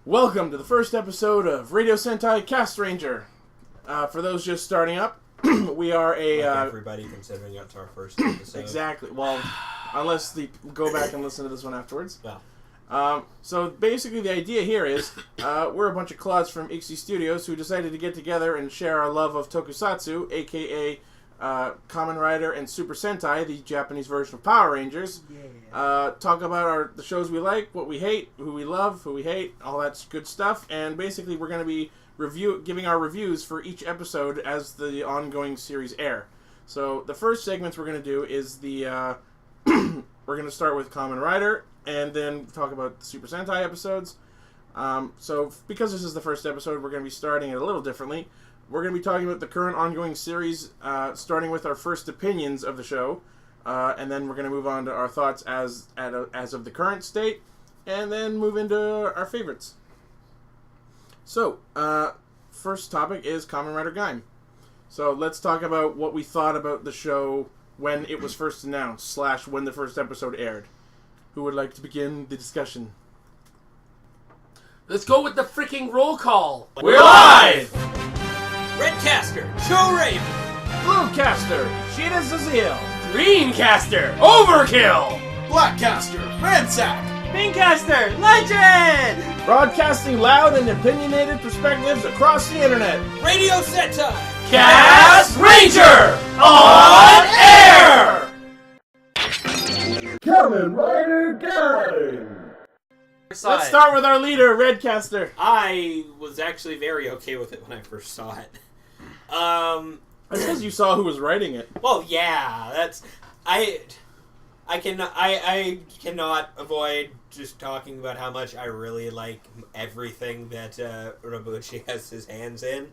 Welcome to the first episode of Radio Sentai Castranger. For those just starting up, we are a... everybody considering it's our first episode. Exactly. Well, unless they go back and listen to this one afterwards. Well. So basically the idea here is we're a bunch of clods from Ixie Studios who decided to get together and share our love of tokusatsu, aka Kamen Rider and Super Sentai, the Japanese version of Power Rangers. Yeah. Talk about the shows we like, what we hate, who we love, who we hate, all that good stuff. And basically we're going to be giving our reviews for each episode as the ongoing series air. So the first segments we're going to do is the... we're going to start with Kamen Rider and then talk about the Super Sentai episodes. So because this is the first episode, we're going to be starting it a little differently. We're going to be talking about the current ongoing series, starting with our first opinions of the show, and then we're going to move on to our thoughts as of the current state, and then move into our favorites. So, first topic is Kamen Rider Gaim. So let's talk about what we thought about the show when it was first announced, / when the first episode aired. Who would like to begin the discussion? Let's go with the freaking roll call. We're live! Red Caster, Joe Raven. Blue Caster, Sheeta Zazil. Green caster, overkill. Black Caster, Ransack. Pink caster, Legend. Broadcasting loud and opinionated perspectives across the internet. Radio Sentai. Castranger on air. Kamen Rider Gaim. Let's start with our leader, Red Caster. I was actually very okay with it when I first saw it. That's because you saw who was writing it. Well, yeah, that's... I cannot avoid just talking about how much I really like everything that Urabuchi has his hands in.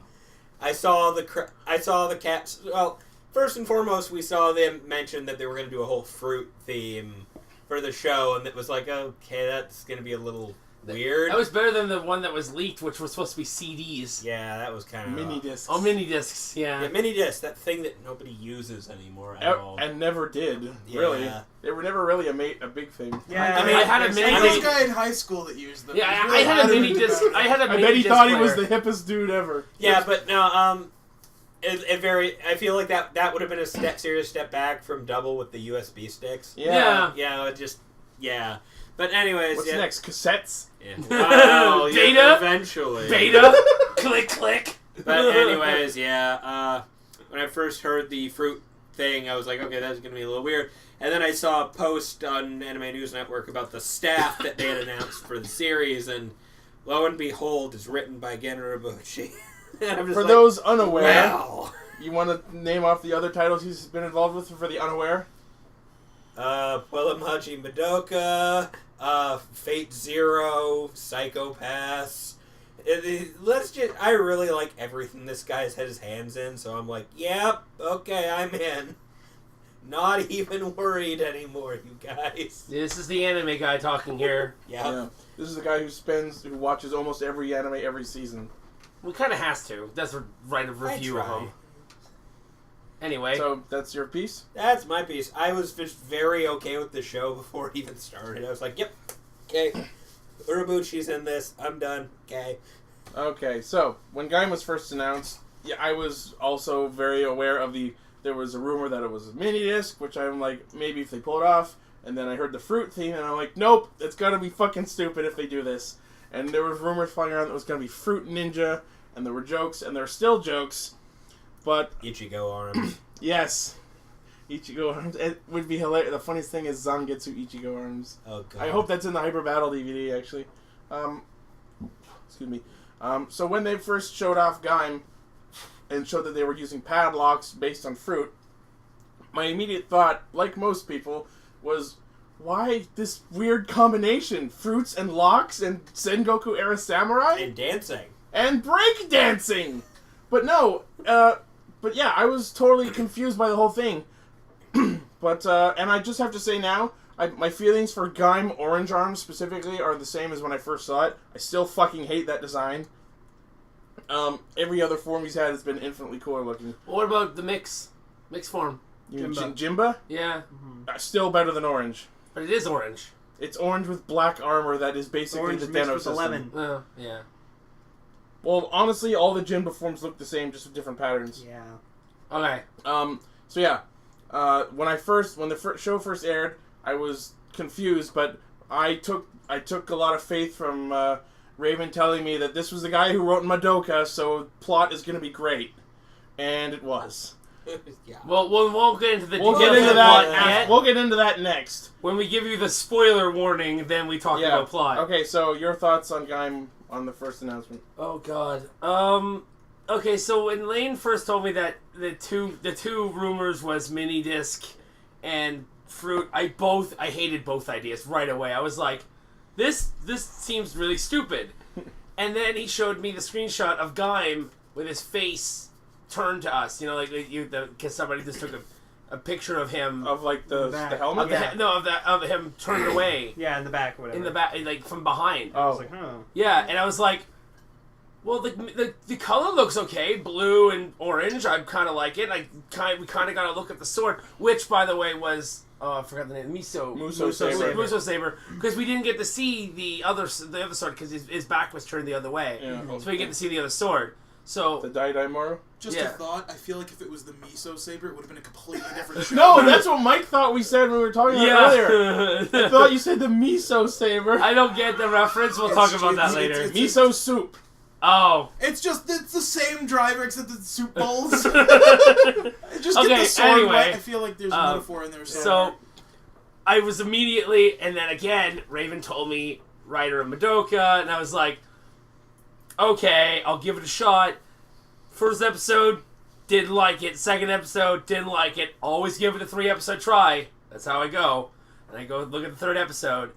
I saw the cats. Well, first and foremost, we saw them mention that they were going to do a whole fruit theme for the show, and it was like, okay, that's going to be a little weird. That was better than the one that was leaked, which was supposed to be CDs. Yeah, that was kind of... Mini discs. Oh, mini discs, yeah. Yeah, mini discs, that thing that nobody uses anymore at all. And never did, Yeah. really. They were never really a big thing. Yeah, I mean, I had a mini I knew disc. this guy in high school that used them. Yeah, It was I really had a mini adamant disc. about it. I had a I mini bet he disc thought he was player. the hippest dude ever. Yeah, but no, I feel like that would have been a serious step back from Double with the USB sticks. Yeah. Yeah, it just, yeah. But anyways, What's yeah. next? Cassettes? Yeah. Well, yeah, Beta? eventually. Beta. Click, click. But anyways, yeah, when I first heard the fruit thing, I was like, okay, that's going to be a little weird. And then I saw a post on Anime News Network about the staff that they had announced for the series, and lo and behold, it's written by Gen Urabuchi. And I'm just For like, those unaware, wow. you want to name off the other titles he's been involved with for the unaware? Puelamaji Madoka, Fate Zero, Psychopaths. I really like everything this guy's had his hands in, so I'm like, yep, okay, I'm in. Not even worried anymore, you guys. This is the anime guy talking here. Yep. Yeah. This is the guy who watches almost every anime every season. We kind of has to. That's a right of review of try. them. Anyway. So, that's your piece? That's my piece. I was just very okay with the show before it even started. I was like, yep, okay. Urabuchi's in this. I'm done. Okay. Okay, so, when Gaim was first announced, yeah, I was also very aware of there was a rumor that it was a mini-disc, which I'm like, maybe if they pull it off, and then I heard the fruit theme, and I'm like, nope, it's gonna be fucking stupid if they do this. And there was rumors flying around that it was gonna be Fruit Ninja, and there were jokes, and there are still jokes, but... Ichigo arms. Yes. Ichigo arms. It would be hilarious. The funniest thing is Zangetsu Ichigo arms. Oh, God. I hope that's in the Hyper Battle DVD, actually. Excuse me. So when they first showed off Gaim and showed that they were using padlocks based on fruit, my immediate thought, like most people, was, why this weird combination? Fruits and locks and Sengoku era samurai? And dancing. And breakdancing! But no, but yeah, I was totally confused by the whole thing. But, and I just have to say now, my feelings for Gaim Orange Arms specifically are the same as when I first saw it. I still fucking hate that design. Every other form he's had has been infinitely cooler looking. What about the mix form? Jimba? Yeah. Still better than Orange. But it is orange. It's orange with black armor that is basically Orange the mixed Deno with the system. lemon. Yeah. Well, honestly, all the Jinba forms look the same, just with different patterns. Yeah. Okay. So yeah, when the show first aired, I was confused, but I took a lot of faith from Raven telling me that this was the guy who wrote Madoka, so plot is going to be great, and it was. Yeah. Well, we won't get into the We'll details get into of that. plot yet. We'll get into that next. When we give you the spoiler warning, then we talk about plot. Okay, so your thoughts on Gaim on the first announcement? Oh God. Okay, so when Lane first told me that the two rumors was mini disc and fruit, I hated both ideas right away. I was like, this seems really stupid. And then he showed me the screenshot of Gaim with his face turned to us. You know, because somebody just took a picture of him Of like the helmet? of him turned away. Yeah, in the back, whatever. In the back, like from behind. I was like, huh. Yeah, and I was like, well, the color looks okay, blue and orange. I kind of like it. We kind of got to look at the sword, which, by the way, was I forgot the name. Muso Saber. Muso Saber, because we didn't get to see the other sword because his back was turned the other way. Yeah. So we get to see the other sword. So The Dai Moro? Just Yeah. a thought. I feel like if it was the miso saber, it would have been a completely different show. No, that's what Mike thought we said when we were talking about it earlier. I thought you said the Miso Saber. I don't get the reference. We'll talk about that later. it's- Miso soup. Oh. It's the same driver except it's soup bowls. Just Okay, get the sword anyway, wet. I feel like there's a metaphor in there. So, I was immediately, and then again, Raven told me writer of Madoka, and I was like, okay, I'll give it a shot. First episode, didn't like it. Second episode, didn't like it. Always give it a 3-episode try. That's how I go. And I go look at the third episode,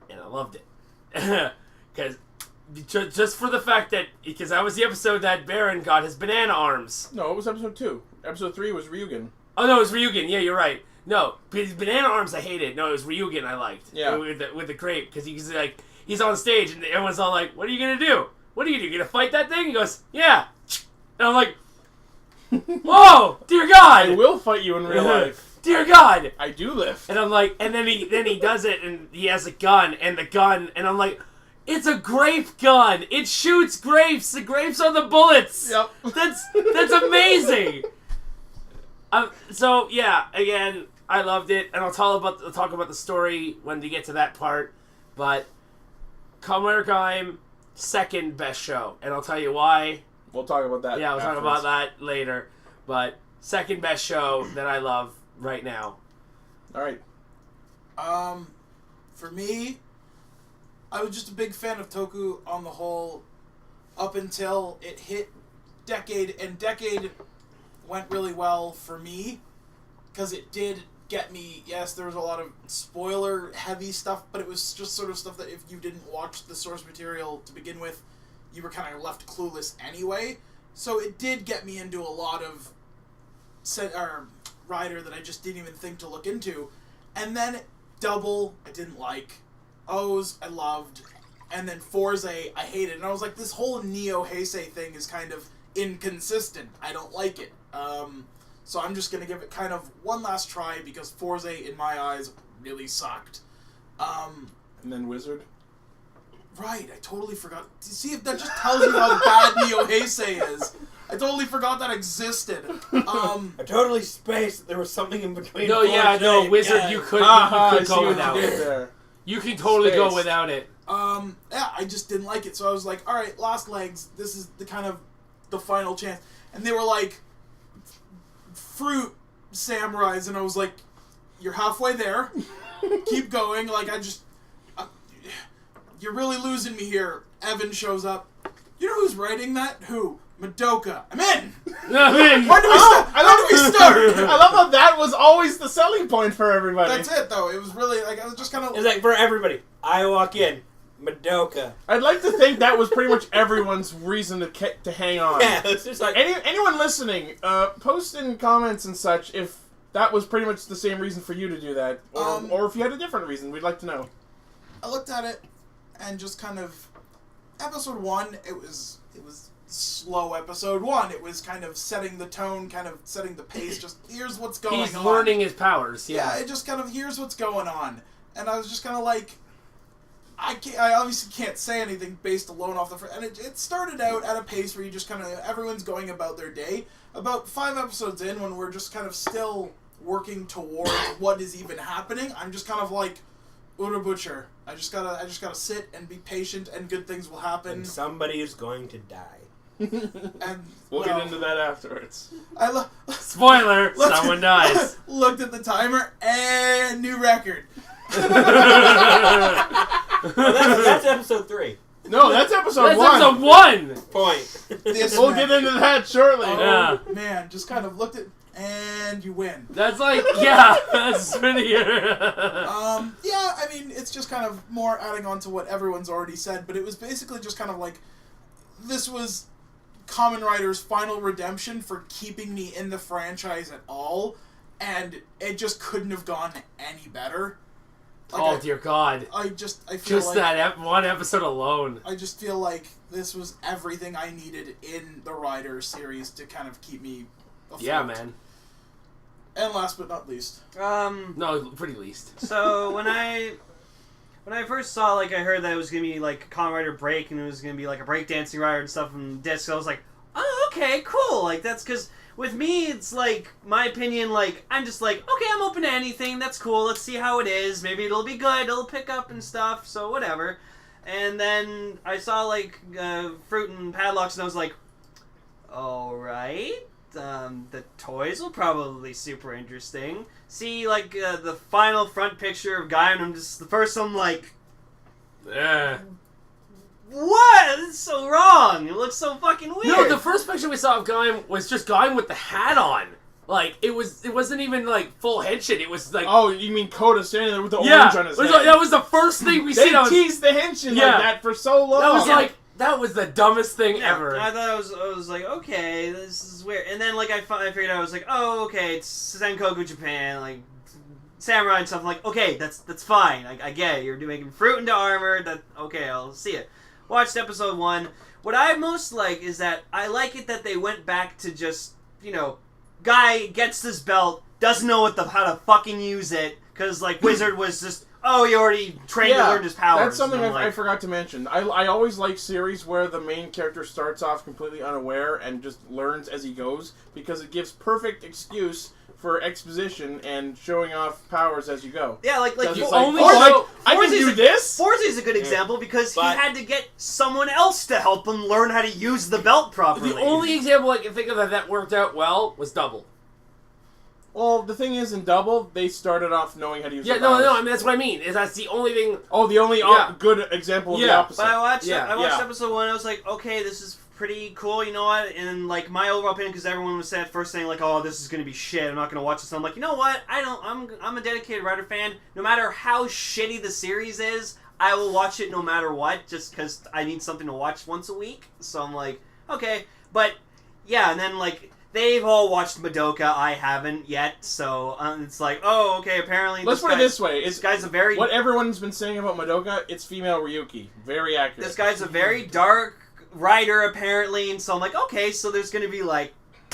and I loved it. Because just for the fact that, because that was the episode that Baron got his banana arms. No, it was episode 2. Episode 3 was Ryugen. Oh, no, it was Ryugen. Yeah, you're right. No, his banana arms I hated. No, it was Ryugen I liked. Yeah. With the grape, because he's on stage, and everyone's all like, what are you going to do? What are you going to fight that thing? He goes, yeah. And I'm like, whoa, dear God. I will fight you in real life. Dear God. I do lift. And I'm like, and then he does it, and he has a gun, and I'm like, it's a grape gun. It shoots grapes. The grapes are the bullets. Yep. That's amazing. So yeah, again, I loved it, and I'll talk about the story when we get to that part. But Kamen Rider Gaim, second best show, and I'll tell you why. We'll talk about that. Yeah, we'll talk afterwards. about that later. But second best show that I love right now. All right. For me, I was just a big fan of Toku on the whole, up until it hit Decade, and Decade went really well for me, because it did get me, yes, there was a lot of spoiler-heavy stuff, but it was just sort of stuff that if you didn't watch the source material to begin with, you were kind of left clueless anyway. So it did get me into a lot of Rider that I just didn't even think to look into. And then Double, I didn't like. O's, I loved. And then Forze, I hated. And I was like, this whole Neo Heisei thing is kind of inconsistent. I don't like it. So I'm just going to give it kind of one last try, because Forze, in my eyes, really sucked. And then Wizard. Right, I totally forgot. See, if that just tells you how bad Neo Heisei is. I totally forgot that existed. I totally spaced that there was something in between. No, yeah, no, Wizard, Yeah. you could I see go what without you did it. there. You can totally go Spaced. without it. Yeah, I just didn't like it. So I was like, all right, last legs. This is the kind of the final chance. And they were like, fruit samurais, and I was like, you're halfway there. Keep going. Like, you're really losing me here. Evan shows up. You know who's writing that? Who? Madoka. I'm in. I mean, When do we start? When do we start? I love how that was always the selling point for everybody. That's it, though. It was really like I was just kind of. It's like for everybody. I walk in, Madoka. I'd like to think that was pretty much everyone's reason to hang on. Yeah, it's just like Anyone listening, post in comments and such if that was pretty much the same reason for you to do that, or if you had a different reason. We'd like to know. I looked at it and just kind of episode 1. It was slow. Episode 1. It was kind of setting the tone, kind of setting the pace. Just here's what's going on. he's learning his powers. Yeah, Yeah. it just kind of here's what's going on. And I was just kind of like, I obviously can't say anything based alone off the... And it started out at a pace where you just kind of... Everyone's going about their day. About 5 episodes in, when we're just kind of still working towards what is even happening, I'm just kind of like, Ura Butcher. I just gotta sit and be patient, and good things will happen. And somebody is going to die. And we'll get into that afterwards. Spoiler, someone dies. Looked at the timer, and new record. That's episode 3. No, that's episode That's 1. episode 1! Point. We'll get into that shortly. Yeah. Man, just kind of looked at, and you win. That's like, yeah, that's pretty good. Yeah, I mean, it's just kind of more adding on to what everyone's already said, but it was basically just kind of like, this was Kamen Rider's final redemption for keeping me in the franchise at all, and it just couldn't have gone any better. Like, Dear God. I feel Just like... that one episode alone. I just feel like this was everything I needed in the Rider series to kind of keep me afloat. Yeah, man. And last but not least. No, pretty least. So when I first saw, like, I heard that it was gonna be like a Kamen Rider break, and it was gonna be like a breakdancing rider and stuff from discs, I was like, oh, okay, cool. Like, that's because with me, it's like, my opinion, like, I'm just like, okay, I'm open to anything. That's cool. Let's see how it is. Maybe it'll be good. It'll pick up and stuff. So whatever. And then I saw like fruit and padlocks, and I was like, all right. The toys will probably be super interesting. See, like, the final front picture of Guy, and I'm just, the first I'm like, Yeah. what? This is so wrong. It looks so fucking weird. No, the first picture we saw of Gaim was just Gaim with the hat on. Like, it wasn't even, like, full head shit. It was, like... Oh, you mean Coda standing there with the yeah, orange on his head? that was the first thing we They seen. teased the henshin Yeah. like that for so long. That was, like... That was the dumbest thing Yeah, ever. I thought I was like, okay, this is weird. And then, like, I figured out, I was like, oh, okay, it's Senkoku Japan, like, samurai and stuff. I'm like, okay, that's fine. I get it. You're making fruit into armor. Okay, I'll see it. Watched episode 1. What I most like is that I like it that they went back to just, guy gets this belt, doesn't know how to fucking use it, because, like, Wizard was just... Oh, he already trained and learned his powers. That's something and I forgot to mention. I always like series where the main character starts off completely unaware and just learns as he goes, because it gives perfect excuse for exposition and showing off powers as you go. Yeah, like It's only I can do this? Forzy's a good example because he had to get someone else to help him learn how to use the belt properly. The only example I can think of that worked out well was Double. Well, the thing is, in Double, they started off knowing how to use the No, powers. I mean, that's what I mean. That's the only thing... Oh, the only good example of the opposite. But I watched Yeah. episode 1, I was like, okay, this is pretty cool, you know what? And, like, my overall opinion, because everyone was saying first saying, like, oh, this is going to be shit, I'm not going to watch this. And I'm like, you know what? I'm a dedicated Rider fan. No matter how shitty the series is, I will watch it no matter what, just because I need something to watch once a week. So I'm like, okay. But, yeah, and then, like... They've all watched Madoka. I haven't yet, so it's like, oh, okay. Apparently, Let's put it this way: this guy's a very what everyone's been saying about Madoka. It's female Ryuki, very accurate. This guy's a very dark writer, apparently, and so I'm like, okay, so there's gonna be like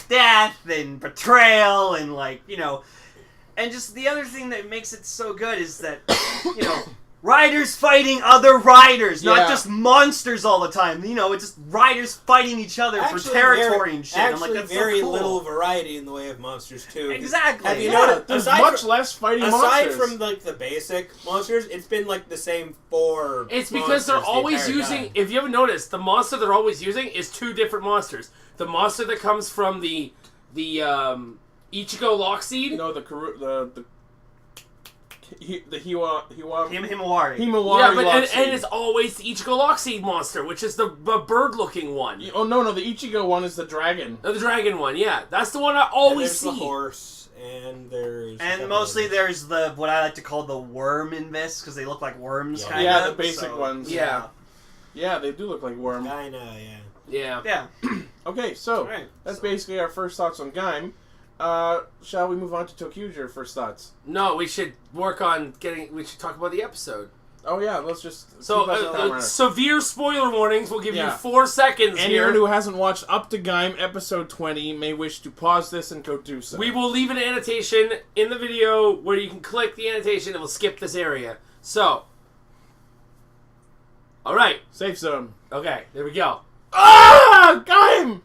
death and betrayal and like and just the other thing that makes it so good is that riders fighting other riders, not just monsters all the time. It's just riders fighting each other for territory and shit. I'm like, that's very so cool. little variety in the way of monsters too. Exactly. Have you noticed? There's much less fighting monsters. Aside from like the basic monsters, it's been like the same 4. It's because they're always using. Time. If you haven't noticed, the monster they're always using is 2 different monsters. The monster that comes from the Ichigo Lockseed. No, the Himawari. Yeah, but and it's always the Ichigo Lockseed monster, which is the bird-looking one. Oh no, the Ichigo one is the dragon. No, the dragon one. Yeah, that's the one I always see. There's the horse, and there's mostly there's the what I like to call the worm in this because they look like worms. Kind Yeah, of, the basic ones. Yeah, they do look like worms. I know. Yeah. Okay, so Right, that's basically our first thoughts on Gaim. Shall we move on to Tokyuja, your first thoughts? No, we should work on we should talk about the episode. Oh yeah, let's just... So, severe spoiler warnings. We'll give you Yeah. 4 seconds Anyone here. who hasn't watched Up to Gaim episode 20 may wish to pause this and go do so. We will leave an annotation in the video where you can click the annotation and we'll skip this area. So, all right. Safe zone. Okay, there we go. Ah! Gaim!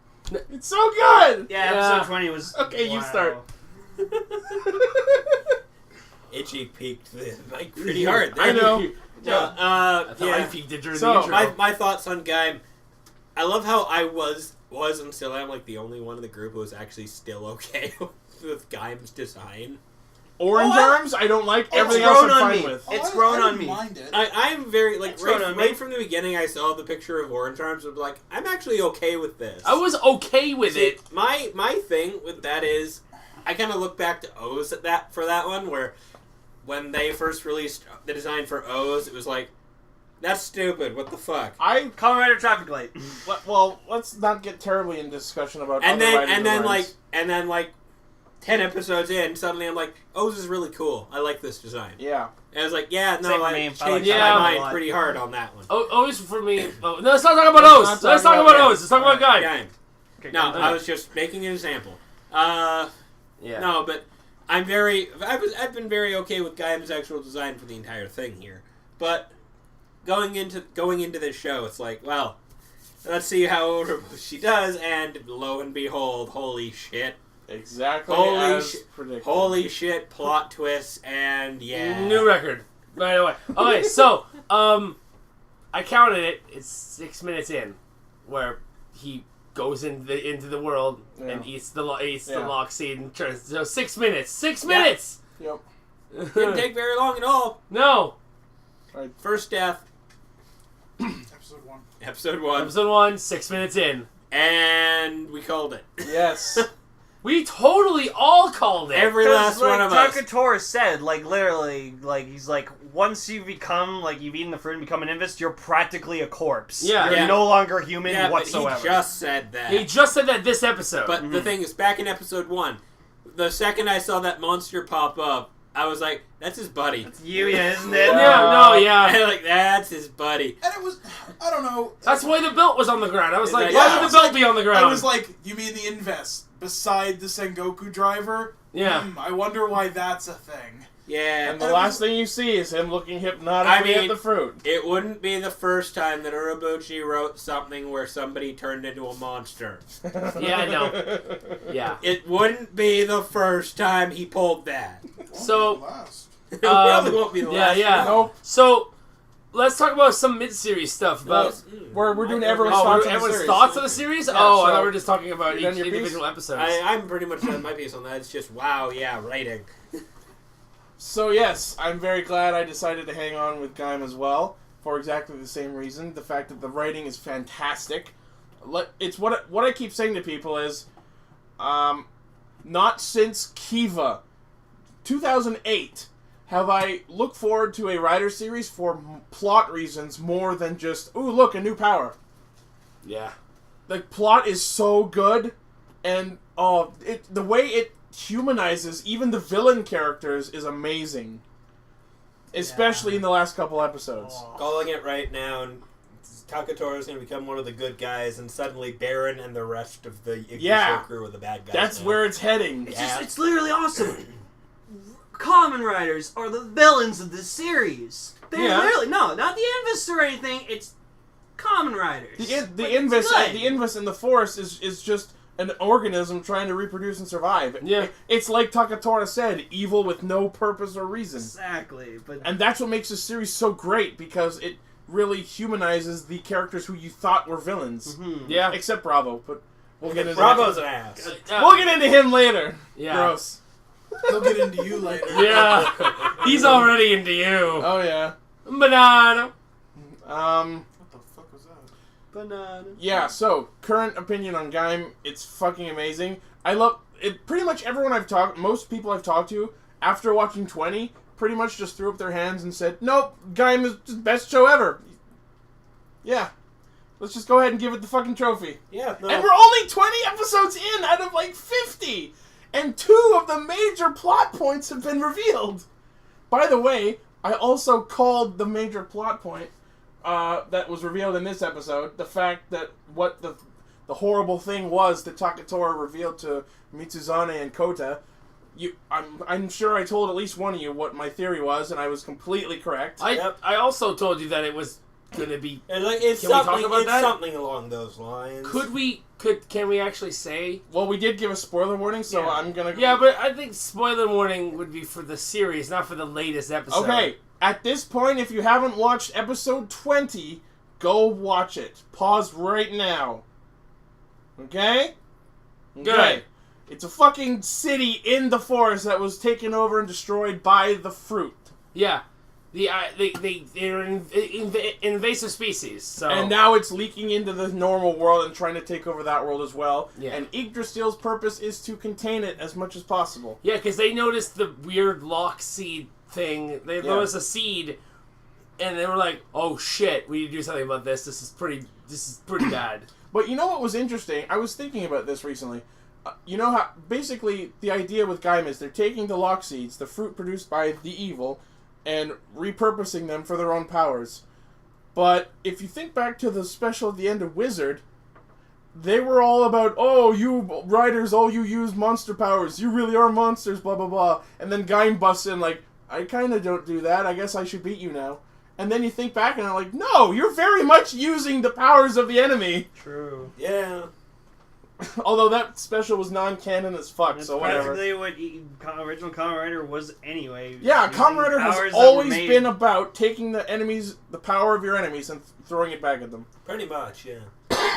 It's so good! Yeah, episode 20 was... Okay, you start. Itchy peaked the mic pretty hard there. I know. I thought I peeked it during the So, intro. My thoughts on Gaim. I love how I was and still am like the only one in the group who was actually still okay with Gaim's design. Orange Oh, arms, I don't like. It's Everything else grown I'm on fine me. with. It's I grown on didn't me. mind it. I'm very like It's grown on me. right from the beginning. I saw the picture of Orange Arms. I'm like, I'm actually okay with this. I was okay with See, it. My thing with that is, I kind of look back to O's at that for that one where, when they first released the design for O's, it was like, that's stupid. What the fuck? Kamen Rider Traffic Light. Well, let's not get terribly in discussion about And other then writing designs. and then 10 episodes in, suddenly I'm like, O's is really cool. I like this design. Yeah. And I was like, yeah, no, Same for I me. changed I like that my a mind lot. pretty hard on that one. O's for me. Oh, no, let's not talk about Let's O's. not Let's talk talk about about that. O's. Let's talk about Guy. Game. Okay, No, go. I was just making an example. Yeah. No, but I've been very okay with Gaim's actual design for the entire thing here. But going into this show, it's like, well, let's see how Orobushi does, and lo and behold, holy shit. Exactly Holy as shit. predicted. Holy shit, plot twists, and yeah. New record. Right away. Okay, so, I counted it. It's 6 minutes in where he goes into the world and eats the lock seed and turns. So 6 minutes. 6 minutes! Yep. Didn't take very long at all. No. First death, Episode 1. episode 1, Episode 1, 6 minutes in. and we called it. Yes. We totally all called it. Every last one of us. Takatora said, literally, he's like, once you become, you've eaten the fruit and become an Invis, you're practically a corpse. Yeah. You're Yeah. no longer human Yeah, whatsoever. but he just said that. He just said that this episode. But the thing is, back in episode 1, the second I saw that monster pop up, I was like, that's his buddy. It's Yuya, isn't it? Yeah. Like, that's his buddy. And it was, I don't know. That's why the belt was on the ground. I was like, Yeah, why I would was the belt like- be on the ground? I was like, you mean the Invest beside the Sengoku driver? Yeah. I wonder why that's a thing. Yeah. And the last thing you see is him looking hypnotically at the fruit. It wouldn't be the first time that Urobuchi wrote something where somebody turned into a monster. Yeah, I know. Yeah. It wouldn't be the first time he pulled that. So, Last. It probably won't be the yeah, last. yeah. Nope. So, let's talk about some mid-series stuff. About We're doing everyone's oh, thoughts on the everyone's series. thoughts on the series? Yeah, Oh, I so- thought we were just talking about You done each your piece? individual episode. I'm pretty much done my piece on that. It's just, wow, yeah, writing. So yes, I'm very glad I decided to hang on with Gaim as well for exactly the same reason. The fact that the writing is fantastic. It's what I keep saying to people is, not since Kiva, 2008, have I looked forward to a writer series for plot reasons more than just, ooh, look, a new power. Yeah. The plot is so good, and the way it humanizes even the villain characters is amazing. Especially in the last couple episodes. Calling it right now, and Takatora is going to become one of the good guys, and suddenly Baron and the rest of the Yeah. crew are the bad guys. That's now. where it's heading. It's literally awesome. Kamen Riders are the villains of this series. They're Yeah. literally, no, not the Invis or anything, it's Kamen Riders. The Like, Invis, it's good. the Invis in the forest is just an organism trying to reproduce and survive. Yeah. It's like Takatora said, evil with no purpose or reason. Exactly, but And that's what makes this series so great, because it really humanizes the characters who you thought were villains. Yeah. Except Bravo, but we'll get into Bravo's an ass. We'll get into him later. Yeah. Gross. He'll get into you later. Yeah. He's already into you. Oh yeah. Banana. What the fuck was that? banana. Yeah, so, current opinion on Gaim, it's fucking amazing. I love it. Pretty much most people I've talked to, after watching 20, pretty much just threw up their hands and said, nope, Gaim is the best show ever. Yeah. Let's just go ahead and give it the fucking trophy. Yeah, no. And we're only 20 episodes in out of like 50! And 2 of the major plot points have been revealed! By the way, I also called the major plot point that was revealed in this episode, the fact that what the horrible thing was that Takatora revealed to Mitsuzane and Kota. I'm sure I told at least one of you what my theory was, and I was completely correct. I also told you that it was going to be... And like, it's Can we talk something. about It's that? something along those lines. Can we actually say? Well, we did give a spoiler warning, so Yeah. I'm gonna. Yeah, but I think spoiler warning would be for the series, not for the latest episode. Okay, at this point, if you haven't watched episode 20, go watch it. Pause right now. Okay? Good. It's a fucking city in the forest that was taken over and destroyed by the fruit. Yeah. They're invasive species, so... And now it's leaking into the normal world and trying to take over that world as well. Yeah. And Yggdrasil's purpose is to contain it as much as possible. Yeah, because they noticed the weird lock seed thing. They noticed a seed, and they were like, "Oh shit, we need to do something about this. This is pretty bad." But you know what was interesting? I was thinking about this recently. You know how, basically, the idea with Gaim is they're taking the lock seeds, the fruit produced by the evil, and repurposing them for their own powers. But if you think back to the special at the end of Wizard, they were all about, oh, you writers, oh, you use monster powers, you really are monsters, blah, blah, blah. And then Gaim busts in like, I kind of don't do that, I guess I should beat you now. And then you think back and I'm like, no, you're very much using the powers of the enemy. True. Yeah. Although that special was non-canon as fuck, That's so whatever. practically what original Kamen Rider was anyway. Yeah, Using Kamen Rider powers has that were always made- been about taking the power of your enemies and throwing it back at them. Pretty much, yeah.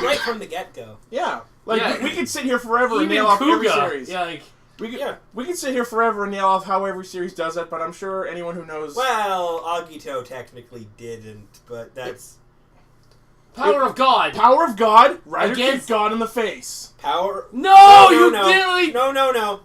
Right from the get-go. Yeah. Like, Yeah. we could sit here forever and Even nail off every Kuga. series. Yeah, like... We could sit here forever and nail off how every series does it, but I'm sure anyone who knows... Well, Agito technically didn't, but that's... Power of God! Power of God, Rider Against- kicked God in the face. Power... No, No, you no. literally... No.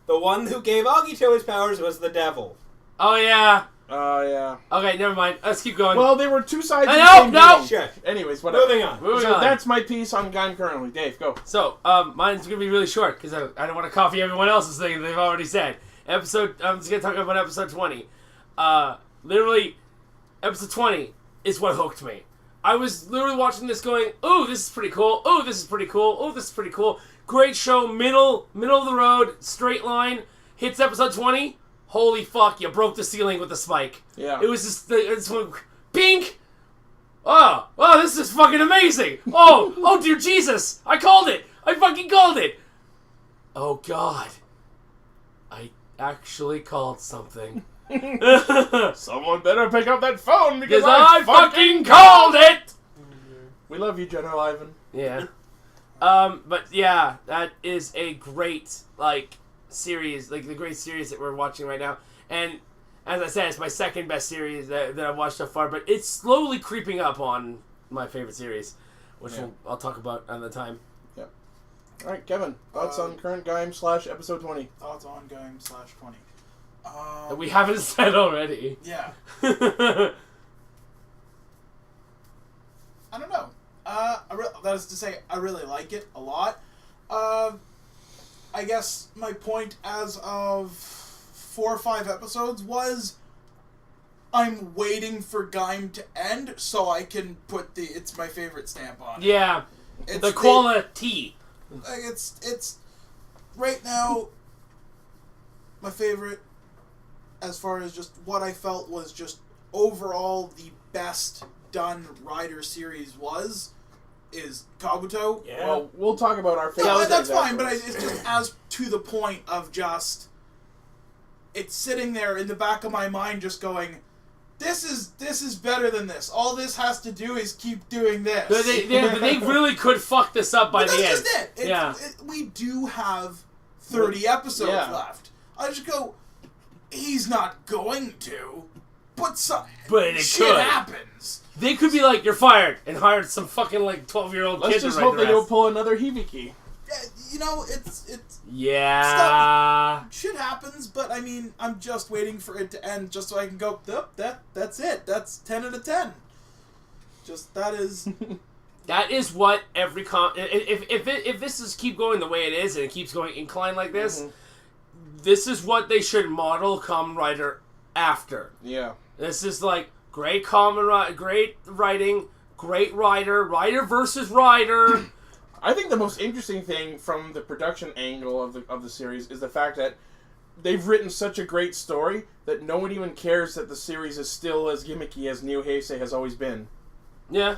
The one who gave Agito his powers was the devil. Oh, yeah. Yeah. Okay, never mind. Let's keep going. Well, they were two sides of No, the same no! being. Sure. Anyways, whatever. Moving on. Moving So on. that's my piece on Gaim currently. Dave, go. So, mine's going to be really short, because I don't want to copy everyone else's thing that they've already said. I'm just going to talk about episode 20. Literally, episode 20 is what hooked me. I was literally watching this going, ooh, this is pretty cool. Ooh, this is pretty cool. Ooh, this is pretty cool. Great show, middle of the road, straight line. Hits episode 20. Holy fuck, you broke the ceiling with the spike. Yeah. It was just, it's one, pink! Oh, this is fucking amazing! Oh, dear Jesus! I called it! I fucking called it! Oh, God. I actually called something. Someone better pick up that phone because Because I fucking called it! We love you, General Ivan. Yeah. But yeah, that is a great, series, the great series that we're watching right now. And as I said, it's my second best series that I've watched so far, but it's slowly creeping up on my favorite series, which I'll talk about another time. Yeah. All right, Kevin, thoughts on current Gaim / episode 20? Thoughts on Gaim /20. That we haven't said already. Yeah. Yeah. I don't know. That is to say, I really like it a lot. I guess my point as of 4 or 5 episodes was I'm waiting for Gaim to end so I can put the "it's my favorite" stamp on it. It's The quality. It's right now my favorite as far as just what I felt was just overall the best done Rider series is Kabuto. Yeah. Well, we'll talk about our favorite. No, that's things fine, but afterwards. it's just as to the point of just it's sitting there in the back of my mind just going, this is better than this. All this has to do is keep doing this. But they really could fuck this up by But the that's end. just it. We do have 30 episodes Yeah. left. I just go, he's not going to, but But it shit could. happens. They could be like, you're fired, and hired some fucking 12-year-old kid Let's to just write hope the they don't rest. pull another Hibiki. It's Yeah. shit happens, but I mean, I'm just waiting for it to end just so I can go, that's it. That's 10 out of 10. Just, that is... That is what every if this is keep going the way it is and it keeps going incline like this, this is what they should model Kamen Rider after. Yeah. This is great great writing, great Rider versus Rider. I think the most interesting thing from the production angle of the series is the fact that they've written such a great story that no one even cares that the series is still as gimmicky as Neo Heisei has always been. Yeah.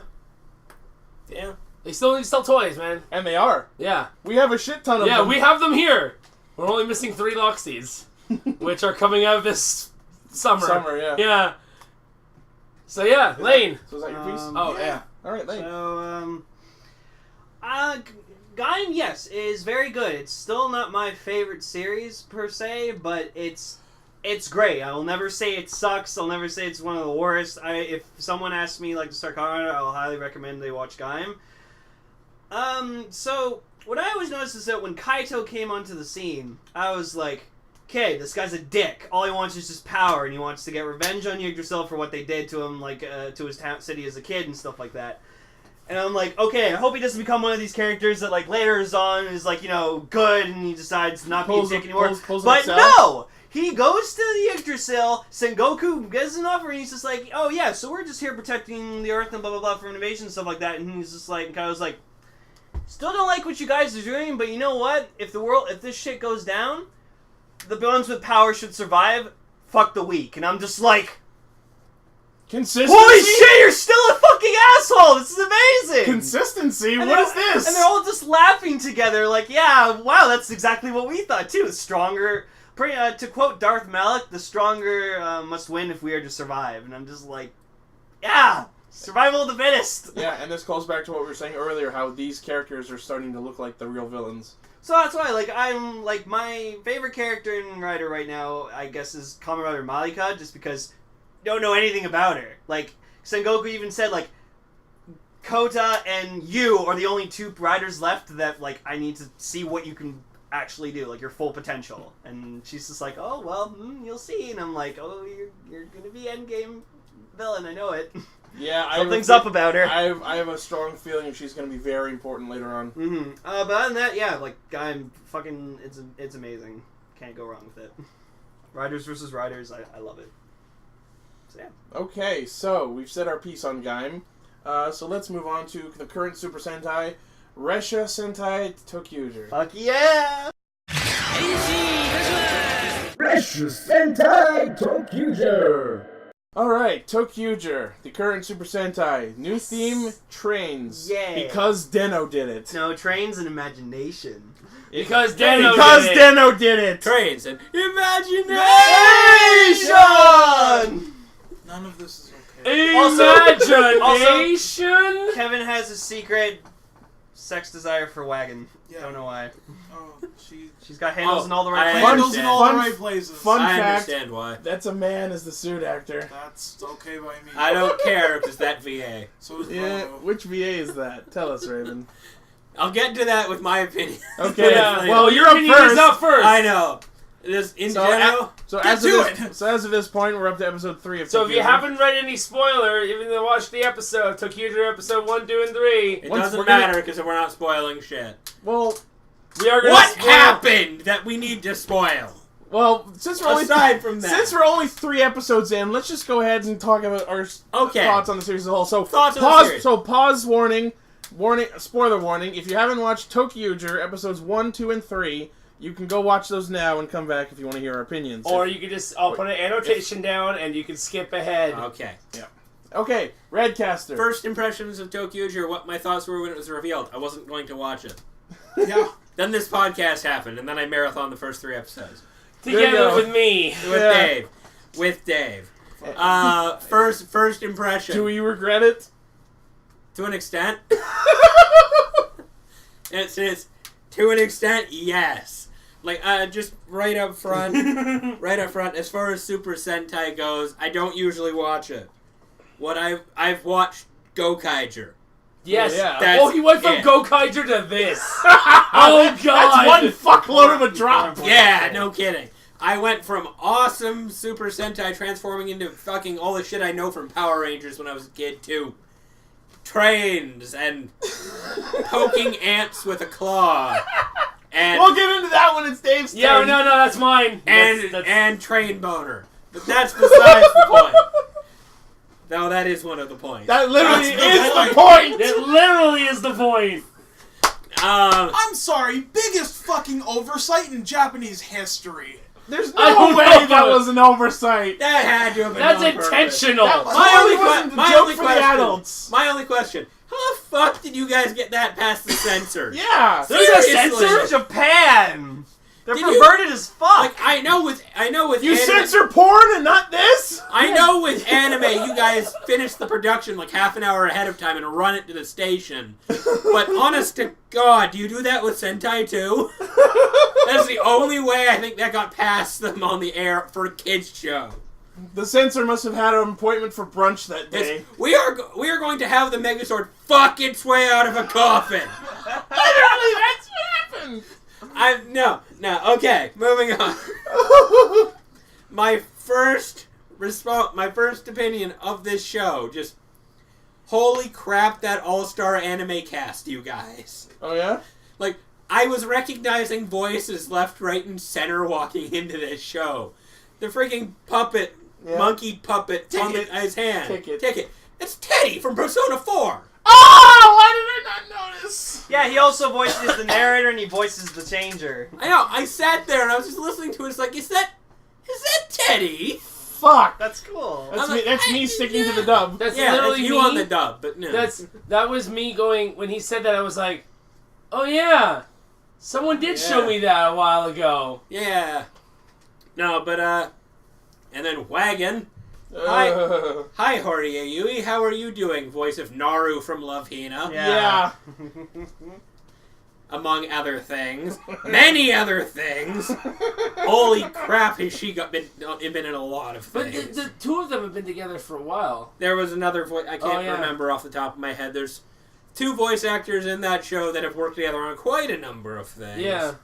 Yeah. They still need to sell toys, man. And they are. Yeah. We have a shit ton of them. Yeah, we have them here. We're only missing 3 Loxies, which are coming out this summer. Summer, yeah. Yeah. So yeah, Lane. So is that your piece? Oh, yeah. All right, Lane. So, Gaim, yes, is very good. It's still not my favorite series per se, but it's great. I will never say it sucks. I'll never say it's one of the worst. If someone asks me like to start Colorado, I'll highly recommend they watch Gaim. So what I always noticed is that when Kaito came onto the scene, I was like, okay, this guy's a dick. All he wants is just power, and he wants to get revenge on Yggdrasil for what they did to him, like to his city as a kid and stuff like that. And I'm like, okay, I hope he doesn't become one of these characters that, like, later is on is, like, you know, good, and he decides not to be a dick anymore. But no! He goes to the Yggdrasil, Sengoku gets an offer, and he's just like, oh, yeah, so we're just here protecting the Earth and blah, blah, blah, from invasion and stuff like that. And he's just like, and Kaido's like, still don't like what you guys are doing, but you know what? If this shit goes down, the ones with power should survive, fuck the weak. And I'm just like, Consistency? holy shit, you're still a fucking asshole! This is amazing! Consistency? And What is this? And they're all just laughing together, like, yeah, wow, that's exactly what we thought too. Stronger, to quote Darth Malak, the stronger must win if we are to survive. And I'm just like, yeah, survival of the fittest. Yeah, and this calls back to what we were saying earlier, how these characters are starting to look like the real villains. So that's why, like, I'm, like, my favorite character in Rider right now, I guess, is Kamen Rider Malika, just because don't know anything about her. Like, Sengoku even said, like, Kota and you are the only 2 riders left that, like, I need to see what you can actually do, like, your full potential. And she's just like, oh, well, you'll see. And I'm like, oh, you're gonna be endgame villain, I know it. Yeah, Something's up about her. I have a strong feeling she's going to be very important later on. Mm-hmm. But other than that, yeah, like, I'm fucking, it's amazing. Can't go wrong with it. Riders versus Riders, I love it. So, yeah. Okay, so we've said our piece on Gaim. So let's move on to the current Super Sentai, Resha Sentai Tokyuger. Fuck yeah! Resha Sentai Tokyuger! Alright, Tokyuger, the current Super Sentai. New theme, trains. Yeah. Because Deno did it. No, trains and imagination. Because Deno Because did it. Deno did it! Trains and imagination! None of this is okay. Imagination! Kevin has a secret sex desire for Wagon. Yeah. Don't know why. Oh, She's got handles in all the I right places. handles in all Fun- the right places. fun- I fact- understand why. That's a man as the suit actor. That's okay by me. I don't care because that VA. So is Yeah, Bruno. which VA is that? Tell us, Raven. I'll get to that with my opinion. Okay, Yeah, well, you're up opinion is first. up first. I know. Just in So, general. So as of this point, we're up to episode 3 of So if you Tokyuger. haven't read any spoiler, even though watch the episode, Tokyuger episode 1, 2, and 3. It once doesn't we're gonna- matter because we're not spoiling shit. Well, We are gonna What spoil- happened that we need to spoil? since we're only Aside from that. since we're only 3 episodes in, let's just go ahead and talk about our Okay. thoughts on the series as a whole. So Thoughts on the pause. series. So pause. Warning. Spoiler warning. If you haven't watched Tokyuger episodes 1, 2, and 3, you can go watch those now and come back if you want to hear our opinions. Or you could just, I'll put an annotation down and you can skip ahead. Okay. Okay, Redcaster. First impressions of Tokyuger, what my thoughts were when it was revealed. I wasn't going to watch it. Yeah. Then this podcast happened, and then I marathoned the first 3 episodes. There you Together go. with me. With Yeah. Dave. With Dave. First impression. Do we regret it? To an extent. It's to an extent, yes. Like, just right up front, as far as Super Sentai goes, I don't usually watch it. What I've watched Gokaiger. Yes. Yeah. Oh, he went from it. Gokaiger to this. Oh, God. That's one fuckload of a drop. Yeah, no kidding. I went from awesome Super Sentai transforming into fucking all the shit I know from Power Rangers when I was a kid to trains and poking ants with a claw. And We'll get into that when it's Dave's Yeah, turn. no, that's mine. and That's- and train boner. But that's besides the point. No, that is one of the points. That literally That's the is the point. It literally is the point. I'm sorry, biggest fucking oversight in Japanese history. There's I no don't way know that about- was an oversight. That had to have been That's on purpose. intentional. That My only wasn't my a joke only for question. the adults. My only question: how the fuck did you guys get that past the censors? Yeah. There's a Seriously. censor? Japan. They're Did you- perverted as fuck. Like I know with You anime, censor porn and not this? I know with anime, you guys finish the production like half an hour ahead of time and run it to the station. But honest to God, do you do that with Sentai too? That's the only way I think that got past them on the air for a kids show. The censor must have had an appointment for brunch that day. It's, we are going to have the Megazord fuck its way out of a coffin. Literally, that's what happened. Okay, moving on. My first opinion of this show, just holy crap, that all-star anime cast, you guys. Oh yeah? Like, I was recognizing voices left, right, and center walking into this show. The freaking puppet, monkey puppet on his hand. Ticket. It's Teddy from Persona 4. Oh! Why did I not notice? Yeah, he also voices the narrator and he voices the changer. I know, I sat there and I was just listening to it. It's like, is that Teddy? Fuck. That's cool. That's I'm me. like, That's me sticking to the dub. That's Yeah, literally that's you me. on the dub, but no. That was me going, when he said that, I was like, oh yeah, someone did show me that a while ago. Yeah. No, but, and then Wagon. Hi, Horia Yui. How are you doing? Voice of Naru from Love Hina. Yeah. Among other things. Many other things. Holy crap, has she been in a lot of But things. the two of them have been together for a while. There was another voice, I can't yeah. remember off the top of my head. There's two voice actors in that show that have worked together on quite a number of things. Yeah.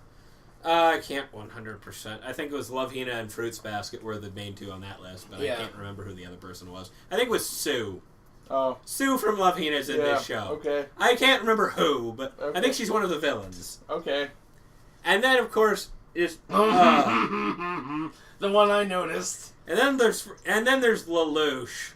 I can't 100%. I think it was Love Hina and Fruits Basket were the main two on that list, but I can't remember who the other person was. I think it was Sue. Oh. Sue from Love Hina is in this show. Okay. I can't remember who, but Okay. I think she's one of the villains. Okay. And then, of course, is The one I noticed. and then there's Lelouch,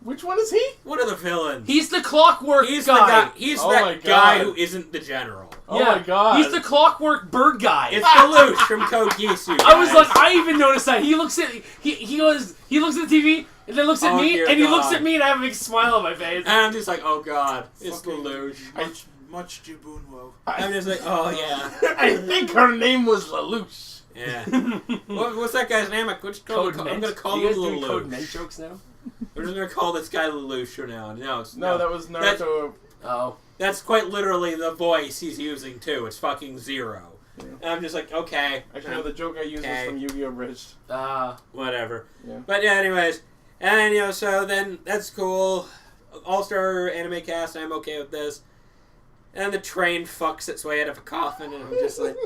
Which one is he? one of the villains. He's the clockwork He's guy. the guy. He's Oh my that guy God. who isn't the general. Oh my god. He's the clockwork bird guy. It's Lelouch from Code Geass. I was like, I even noticed that. He looks at he looks at the TV and then looks at Oh, me dear and he God. looks at me and I have a big smile on my face. and I'm just like, oh god, it's Fucking Lelouch. Much Jibunwo. I'm just like, oh yeah, I think her name was Lelouch. yeah. What's that guy's name? I'm gonna call you him guys doing Code Lelouch. Ment jokes now? We're just gonna call this guy Lelouch for now. No, that was Naruto. Oh. That's quite literally the voice he's using too. It's fucking Zero. Yeah. And I'm just like, okay. Actually, no, the joke I used Okay. was from Yu-Gi-Oh! Bridge. Whatever. Yeah. But yeah, anyways. And, so then that's cool. All-star anime cast, I'm okay with this. And the train fucks its way out of a coffin, and I'm just like,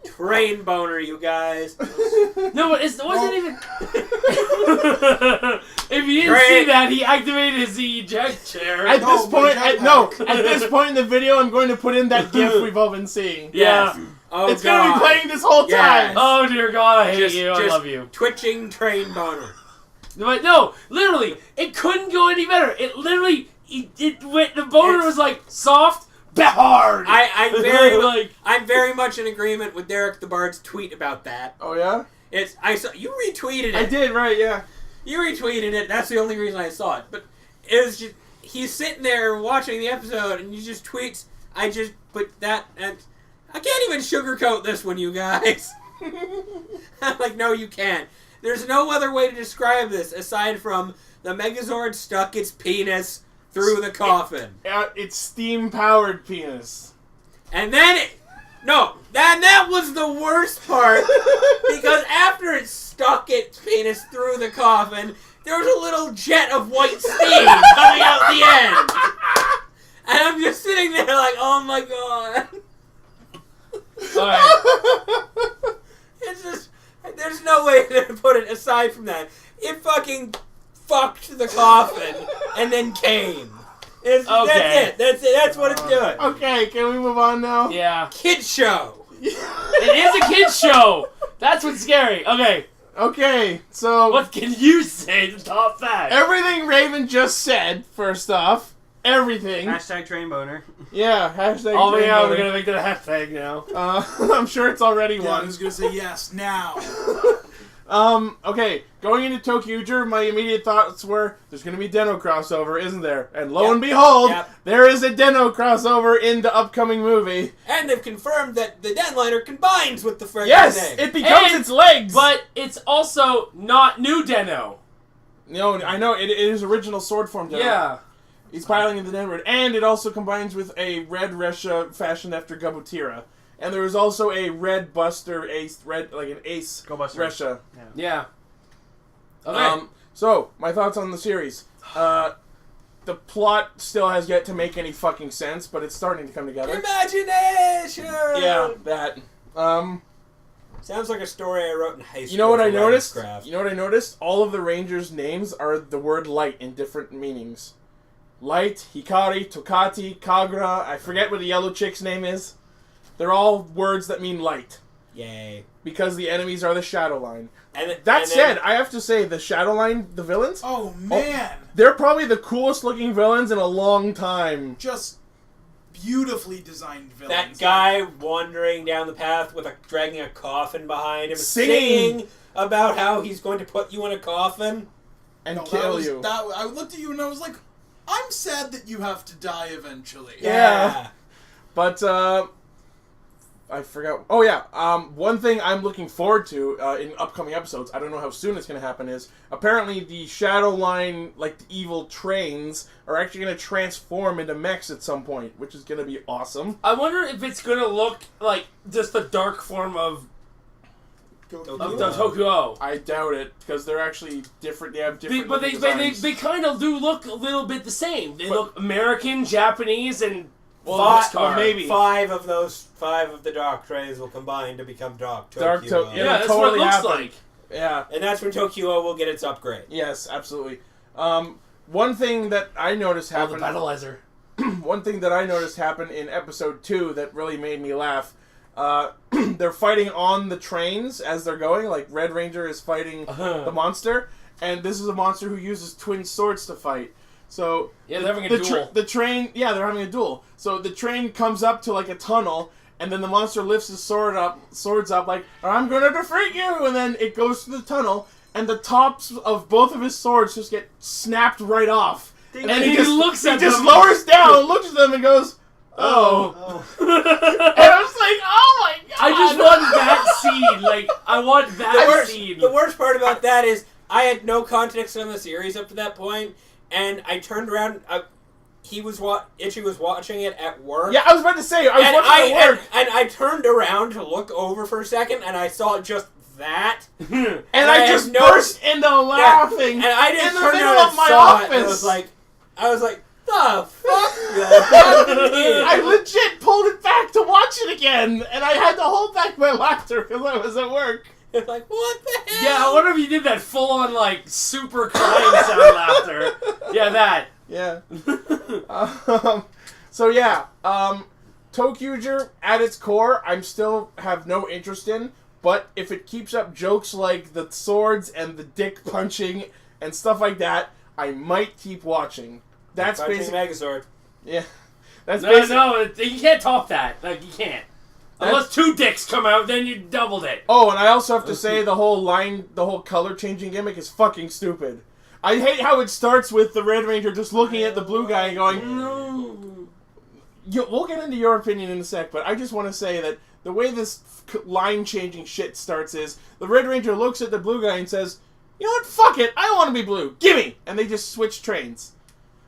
train boner, you guys. No, but it wasn't even. If you didn't see that, he activated his eject chair. At No, this point, my at this point in the video, I'm going to put in that GIF we've all been seeing. Yeah. Oh, It's gonna be playing this whole time. Yes. Oh dear God, I hate Just- you. I just love you. Twitching train boner. But no, literally, it couldn't go any better. It literally, it went. The boner was like soft, but hard. I'm very much in agreement with Derek the Bard's tweet about that. Oh yeah, I saw you retweeted it. I did right. Yeah. You retweeted it. That's the only reason I saw it. But it was just he's sitting there watching the episode, and he just tweets. I just put that, and I can't even sugarcoat this one, you guys. I'm like, no, you can't. There's no other way to describe this aside from the Megazord stuck its penis through the coffin, It's steam-powered penis. and then that was the worst part because after it stuck its penis through the coffin, there was a little jet of white steam coming out the end. And I'm just sitting there like, oh my god. Alright. It's just, there's no way to put it aside from that. It fucking fucked the coffin and then came. Okay. That's it. That's what it's doing. Okay, can we move on now? Yeah. Kid show. It is a kid's show. That's what's scary. Okay. Okay, so What can you say to top that? everything Raven just said. First off, everything. Hashtag train boner. Yeah. Hashtag. Oh my God, we're Rainbow. gonna make that a hashtag now. I'm sure it's already Yeah, I one. was gonna say yes now. Okay, going into Tokyuger, my immediate thoughts were, there's going to be Deno crossover, isn't there? And lo and behold, there is a Deno crossover in the upcoming movie. And they've confirmed that the Denliner combines with the friggin' Yes, thing. it becomes its legs. But it's also not new Deno. No, I know, it is original sword form Deno. Yeah. He's piloting the Denward, and it also combines with a red Resha fashioned after Gabutira. And there was also a red Buster Ace, like an Ace Go Buster. Resha. Yeah. Okay. So, my thoughts on the series. The plot still has yet to make any fucking sense, but it's starting to come together. Imagination! Yeah, that. Sounds like a story I wrote in high school. You know what I noticed? Craft. You know what I noticed? All of the Rangers' names are the word light in different meanings. Light, Hikari, Tokati, Kagra, I forget what the yellow chick's name is. They're all words that mean light. Yay. Because the enemies are the Shadow Line. That and said, I have to say, the Shadow Line, the villains... Oh, man! They're probably the coolest looking villains in a long time. Just beautifully designed That villains. guy wandering down the path with dragging a coffin behind him, Singing about how he's going to put you in a coffin and kill you. I looked at you and I was like, I'm sad that you have to die eventually. Yeah. But, I forgot. Oh, yeah. One thing I'm looking forward to in upcoming episodes, I don't know how soon it's going to happen, is apparently the Shadow Line, like the evil trains, are actually going to transform into mechs at some point, which is going to be awesome. I wonder if it's going to look like just the dark form of the Tokuo. I doubt it, because they're actually different. They have different But they kind of do look a little bit the same. They look American, Japanese, and maybe 5 of the Dark Trains will combine to become Tokyo. Yeah, that's what it looks like. Yeah. And that's when Tokyo will get its upgrade. Yes, absolutely. One thing that I noticed happen... the battleizer. One thing that I noticed happen in episode 2 that really made me laugh, they're fighting on the trains as they're going, like Red Ranger is fighting the monster, and this is a monster who uses twin swords to fight. So they're having a duel. The train, they're having a duel. So the train comes up to like a tunnel, and then the monster lifts his swords up, like, I'm gonna defeat you, and then it goes to the tunnel, and the tops of both of his swords just get snapped right off. And he looks at them. He just lowers down, looks at them, and goes, oh. And I was like, oh my god! I just want that scene. Like, I want that scene. The worst part about that is I had no context on the series up to that point, and I turned around. Itchy was watching it at work. Yeah, I was about to say, I was watching it at work. And I turned around to look over for a second, and I saw just that. and I just burst into laughing. And I didn't in the turn middle around of my and saw office. it. I was like, the fuck? I legit pulled it back to watch it again, and I had to hold back my laughter because I was at work. It's like, what the hell? Yeah, I wonder if you did that full-on, like, super crying sound laughter. Yeah, that. Yeah. Tokyuger, at its core, I'm still have no interest in, but if it keeps up jokes like the swords and the dick punching and stuff like that, I might keep watching. That's basically Megazord. Yeah. That's No, you can't top that. Like, you can't. Unless 2 dicks come out, then you doubled it. Oh, and I also have to say the whole color changing gimmick is fucking stupid. I hate how it starts with the Red Ranger just looking at the blue guy and going, no. We'll get into your opinion in a sec, but I just want to say that the way this line changing shit starts is the Red Ranger looks at the blue guy and says, you know what, fuck it, I don't want to be blue, gimme! And they just switch trains.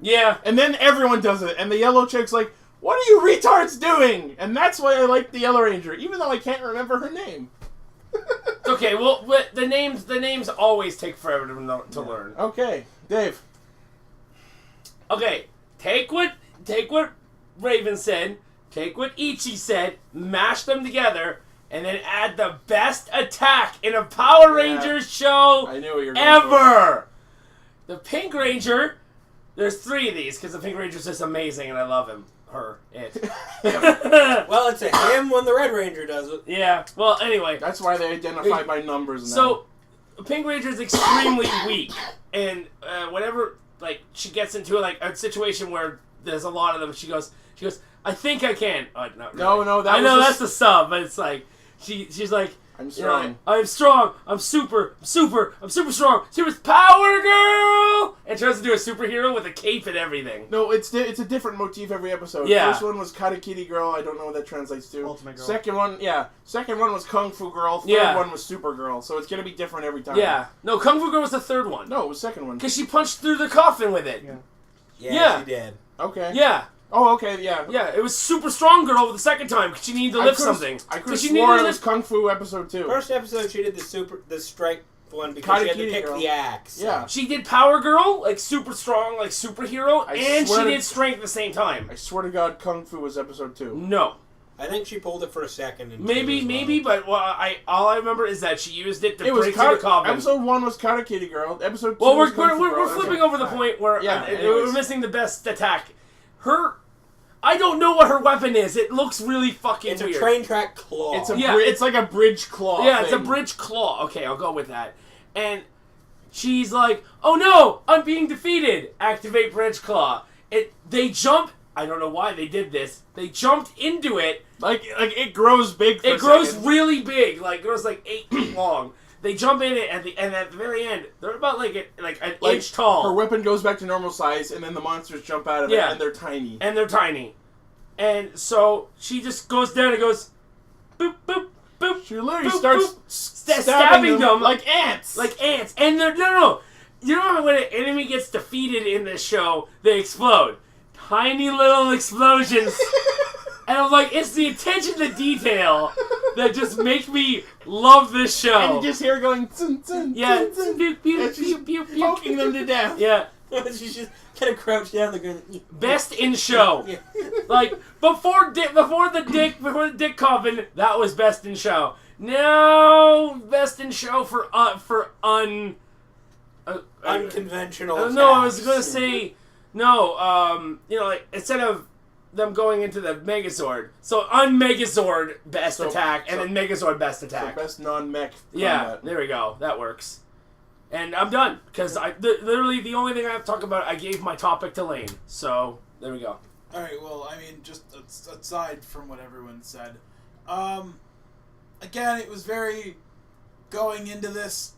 Yeah. And then everyone does it, and the yellow chick's like, what are you retards doing? And that's why I like the Yellow Ranger, even though I can't remember her name. Okay, well, the names always take forever to learn. Okay, Dave. Okay, take what Raven said, take what Ichi said, mash them together, and then add the best attack in a Power Rangers show I knew what you were ever. The Pink Ranger. There's 3 of these because the Pink Ranger's just amazing, and I love him. Her. It. Well, it's a him when the Red Ranger does it. Yeah. Well, anyway. That's why they identify by numbers now. So, Pink Ranger is extremely weak, and whenever she gets into a situation where there's a lot of them, she goes, I think I can. No, I know that's the sub, but it's like she's like, I'm You know, strong. I'm strong. I'm super strong. Super power girl. And tries to do a superhero with a cape and everything. No, it's a different motif every episode. Yeah. First one was Katakiri Girl. I don't know what that translates to. Ultimate Girl. Second one was Kung Fu Girl. Third Yeah. one was Supergirl. So it's gonna be different every time. Yeah. No, Kung Fu Girl was the third one. No, it was second one. Because she punched through the coffin with it. Yeah. Yeah. She did. Okay. Yeah. Oh, okay. Yeah. Yeah. It was super strong girl the second time because she needed to lift something. I could have she sworn needed it was Kung Fu episode 2. First episode, she did the strike one because she had to Katakiri pick Girl. the axe. Yeah. She did Power Girl, like super strong, like superhero, I and she swear to- did Strength at the same time. I swear to God, Kung Fu was episode 2. No. I think she pulled it for a second. And Maybe, but all I remember is that she used it to It was break through the coffin. Episode 1 was Katakiri Girl. Episode 2 Well, was Kung Fu we're Girl. flipping Okay. over the Alright. point where Yeah, we're anyways. missing the best attack. I don't know what her weapon is. It looks really fucking It's weird. a train track claw. It's a Yeah. it's like a bridge claw. Yeah, it's a thing. bridge claw. Okay, I'll go with that. And she's like, "Oh no, I'm being defeated. Activate bridge claw." They jump. I don't know why they did this. They jumped into it. Like it grows big. For It a grows second. really big. Like it grows like 8 feet long. They jump in it, and at the very end, they're about like an inch tall. Her weapon goes back to normal size, and then the monsters jump out of Yeah. it, and they're tiny. And they're tiny. And so she just goes down and goes, boop, boop, boop. She literally boop, starts boop, stabbing them like ants. Like ants. And they're, no. You know how when an enemy gets defeated in this show, they explode? Tiny little explosions. And I'm like, it's the attention to detail that just make me love this show. and you just hear her going, zun, zun, Yeah. zun, zun. Pew, pew, And she's pew, pew, pew, poking them to death. Yeah. She's just kind of crouched down. They're going. Best in show. Yeah. Like before the dick coffin, that was best in show. Now best in show for Unconventional. no, I was attacks. gonna say no. Like instead of them going into the Megazord, so un-Megazord best attack, and then Megazord best So attack. best non-mech Yeah, combat. there we go. That works. And I'm done because literally the only thing I have to talk about, I gave my topic to Lane. So there we go. Alright, well, I mean, just aside from what everyone said, again, it was very, going into this,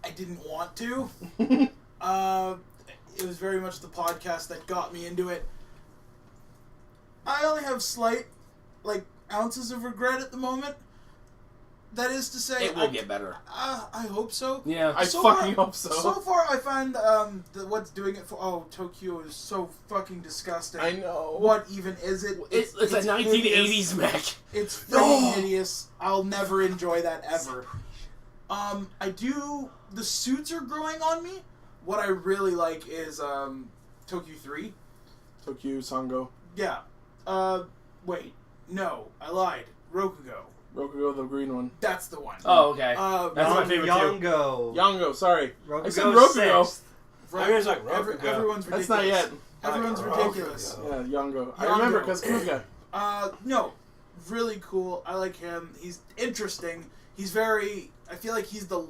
I didn't want to. It was very much the podcast that got me into it. I only have slight, ounces of regret at the moment. That is to say, It will get better. I hope so. Yeah. I fucking hope so. So far, I find what's doing it for. Oh, Tokyo is so fucking disgusting. I know. What even is it? It's a 1980s hideous. mech. It's freaking hideous. I'll never enjoy that ever. The suits are growing on me. What I really like is Tokyo 3. Tokyo Sango. Yeah. Wait. No, I lied. Rokugo. Rokugo, the green one. That's the one. Oh, okay. That's my Young- favorite too. Yongo. Yango, sorry. Rokugo I said Rokugo. sixth. I was like, Rokugo. Everyone's ridiculous. That's not yet. Everyone's Like ridiculous. Rokugo. Yeah, Yango. I Yango. remember because Kuga. No, really cool. I like him. He's interesting. He's very. I feel like he's the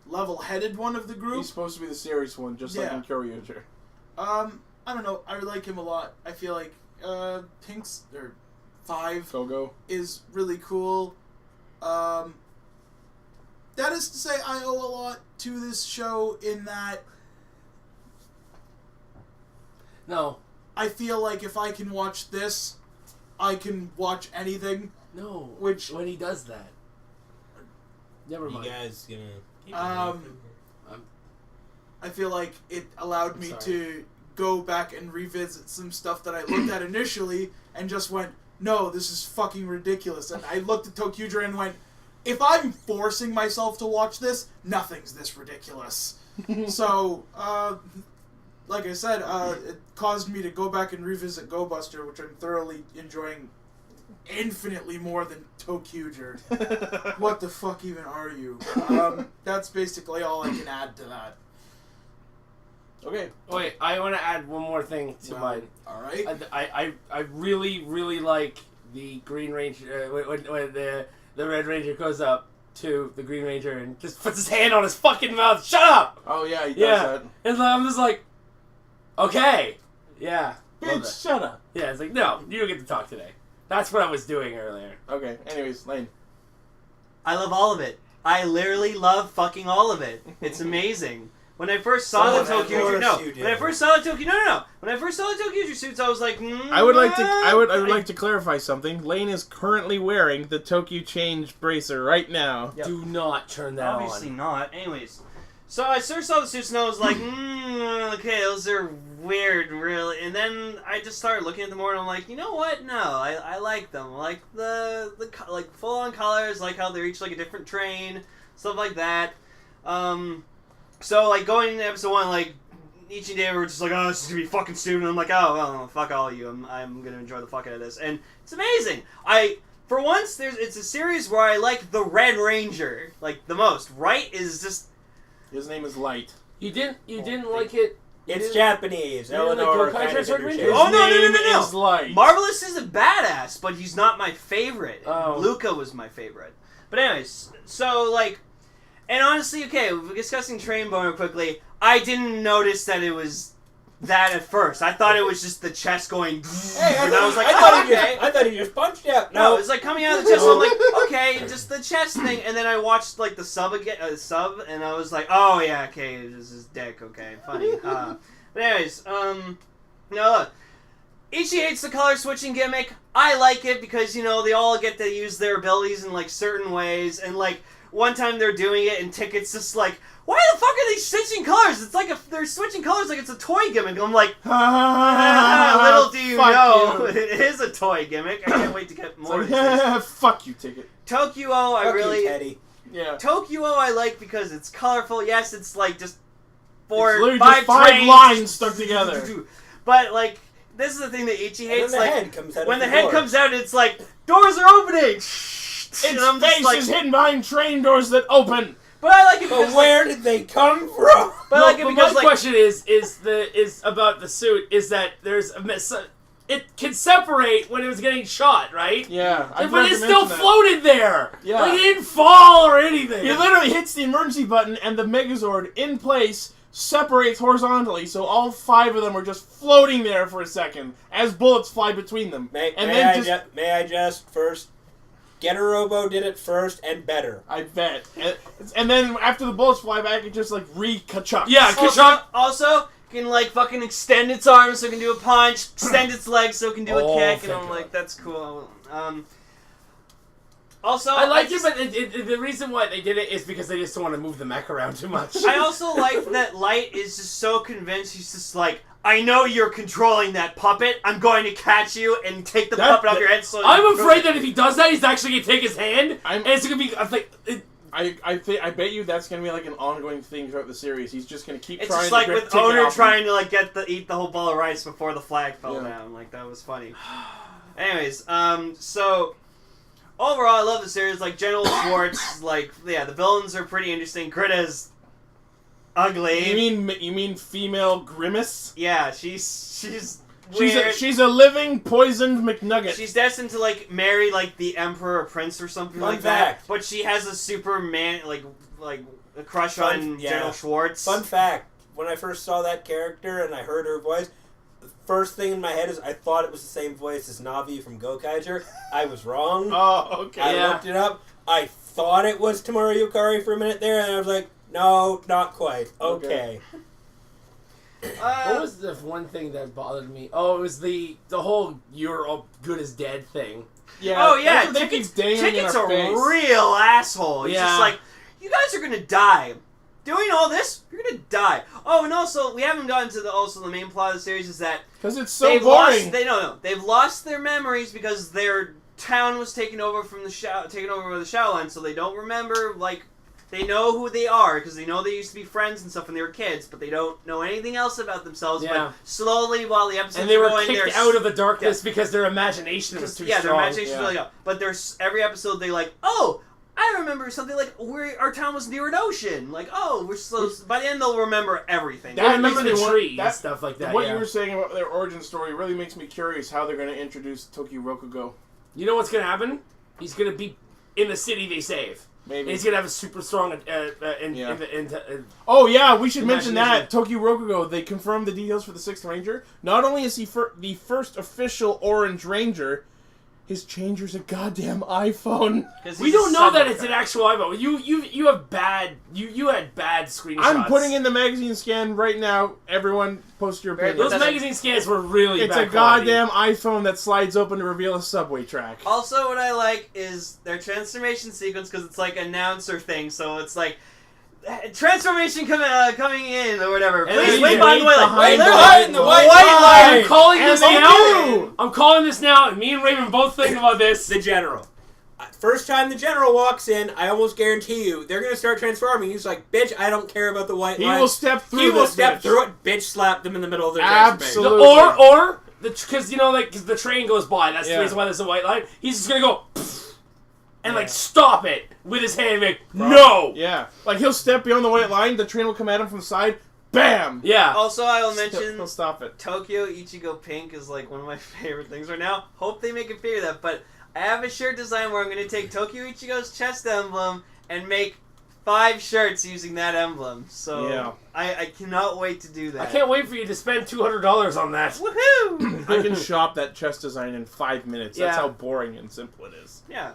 level-headed one of the group. He's supposed to be the serious one, just like Yeah. in Kyoryuger. I don't know. I like him a lot. I feel like Pink's or 5 Gogo. is really cool. That is to say, I owe a lot to this show in that No. I feel like if I can watch this, I can watch anything. No. Which- when he does that. Never You mind. guys gonna. keep I feel like it allowed me sorry. to go back and revisit some stuff that I looked at initially and just went, no, this is fucking ridiculous. And I looked at Tokyuger and went, if I'm forcing myself to watch this, nothing's this ridiculous. So, like I said, it caused me to go back and revisit Go Buster, which I'm thoroughly enjoying infinitely more than Tokyuger. What the fuck even are you? That's basically all I can add to that. Okay. Wait, I want to add one more thing to mine. Alright. I really, really like the Green Ranger, when the Red Ranger goes up to the Green Ranger and just puts his hand on his fucking mouth. Shut up! Oh, yeah, he does Yeah. that. And I'm just like, okay. Yeah. Love Bitch, that. shut up. Yeah, it's like, no, you don't get to talk today. That's what I was doing earlier. Okay, anyways, Lane. I love all of it. I literally love fucking all of it. It's amazing. When I first saw the Tokyo when I first saw the Tokyo suits, I was like, I would like to clarify something. Lane is currently wearing the Tokyo Change bracer right now. Yep. Do not turn that Obviously not. Anyways, so I first saw the suits and I was like, okay, those are weird, really. And then I just started looking at them more and I'm like, you know what? No, I like them. I like the like full on colors, like how they're each like a different train, stuff like that. So, like, going into episode 1, like, each and day were just like, oh, this is gonna be fucking stupid. And I'm like, oh, well, fuck all of you. I'm gonna enjoy the fuck out of this. And it's amazing. For once, it's a series where I like the Red Ranger, like, the most. Right is just... His name is Light. You didn't like it... It's Japanese. Eleanor kind of Oh, no. Is Light. Marvelous is a badass, but he's not my favorite. Oh. Luca was my favorite. But anyways, so, like... And honestly, okay, we're discussing Train Boner quickly. I didn't notice that it was that at first. I thought it was just the chest going... Hey, and I was like, okay. I thought he just punched out. No, it was like coming out of the chest, so I'm like, okay, just the chest thing. And then I watched, like, the sub, and I was like, oh, yeah, okay, this is dick, okay, funny. But anyways, no, Ichi hates the color switching gimmick. I like it because, you know, they all get to use their abilities in, like, certain ways, and, like... One time they're doing it, and Ticket's just like, why the fuck are they switching colors? It's like they're switching colors like it's a toy gimmick. I'm like, little do you know, it is a toy gimmick. I can't wait to get more of this. Fuck you, Ticket. Tokyo, Tokyo, I like because it's colorful. Yes, it's like just five lines stuck together. But, like, this is the thing that Ichi hates. When the head comes out, it's like, doors are opening! Its face is hidden behind train doors that open. But I like it because... But where did they come from? But I like it because, my question is about the suit, is that there's it can separate when it was getting shot, right? Yeah. But it still floated there. Yeah. Like, it didn't fall or anything. He literally hits the emergency button and the Megazord in place separates horizontally, so all 5 of them are just floating there for a second as bullets fly between them. May I just first... Getter Robo did it first and better. I bet. And then after the bullets fly back, it just like re-ka-chucks. Yeah, ka-chuck. Also, can like fucking extend its arms so it can do a punch, extend its legs so it can do a kick, and I'm like, that's cool. Also, I like it, but the reason why they did it is because they just don't want to move the mech around too much. I also like that Light is just so convinced. He's just like, I know you're controlling that puppet. I'm going to catch you and take the puppet off your head. So I'm afraid that if he does that, he's actually going to take his hand, and it's going to be... I bet you that's going to be like an ongoing thing throughout the series. He's just going to keep trying to... It's just like with Owner trying to like eat the whole ball of rice before the flag fell down. Like, that was funny. Anyways, so... Overall, I love the series. Like, General Schwartz, like, yeah, the villains are pretty interesting. Greta's ugly. You mean female Grimace? Yeah, she's weird. She's a living poisoned McNugget. She's destined to like marry like the emperor or prince or something like that. But she has a Superman like a crush on General Schwartz. Fun fact: when I first saw that character and I heard her voice, the first thing in my head is I thought it was the same voice as Navi from Gokaiger. I was wrong. Oh, okay. I looked it up. I thought it was Tamura Yukari for a minute there, and I was like, no, not quite. Okay. What was the one thing that bothered me? Oh, it was the whole "you're all good as dead" thing. Yeah. Oh yeah, Ticket's a real asshole. He's just like, you guys are gonna die. Doing all this, you're gonna die. Oh, and also we haven't gotten to the main plot of the series is that because it's so boring. They've lost their memories because their town was taken over by the Shaolin, so they don't remember like. They know who they are because they know they used to be friends and stuff when they were kids, but they don't know anything else about themselves. Yeah. But slowly, while the episodes and they were going, kicked out of the darkness because their imagination was too strong. Their imagination was really good. But there's every episode they like, oh, I remember something like our town was near an ocean. Like, oh, we're slow. By the end, they'll remember everything. They remember the tree and stuff like that. What you were saying about their origin story really makes me curious how they're going to introduce Tokyo Rokugo. You know what's going to happen? He's going to be in the city they save. Maybe. And he's going to have a super strong... oh, yeah, we should mention that. Tokyo Rokugo, they confirmed the details for the 6th Ranger. Not only is he the first official Orange Ranger, his changer's a goddamn iPhone. We don't know that it's an actual iPhone. You have bad. You had bad screenshots. I'm putting in the magazine scan right now. Everyone, post your opinion. Those magazine scans were really It's bad a quality. goddamn iPhone that slides open to reveal a subway track. Also, what I like is their transformation sequence because it's like announcer thing. So it's like transformation coming in or whatever. And Please then wait you behind the white behind light. the They're white behind the light. white light. I'm calling And this they now. do. I'm calling this now, and me and Raven both think about this. The general. First time the general walks in, I almost guarantee you they're gonna start transforming. He's like, "Bitch, I don't care about the white He light." will step through. He will this step bitch. through it. Bitch, slap them in the middle of their Absolutely. transformation. Or because because the train goes by. That's Yeah. the reason why there's a white light. He's just gonna go and like stop it with his hand. And be like, no. Yeah, like he'll step beyond the white line. The train will come at him from the side. Bam. Yeah. Also, I will mention He'll stop it. Tokyo Ichigo Pink is like one of my favorite things right now. Hope they make a figure of that, but I have a shirt design where I'm going to take Tokyo Ichigo's chest emblem and make 5 shirts using that emblem. So Yeah. I cannot wait to do that. I can't wait for you to spend $200 on that. Woohoo! I can shop that chest design in 5 minutes. That's Yeah. how boring and simple it is. Yeah.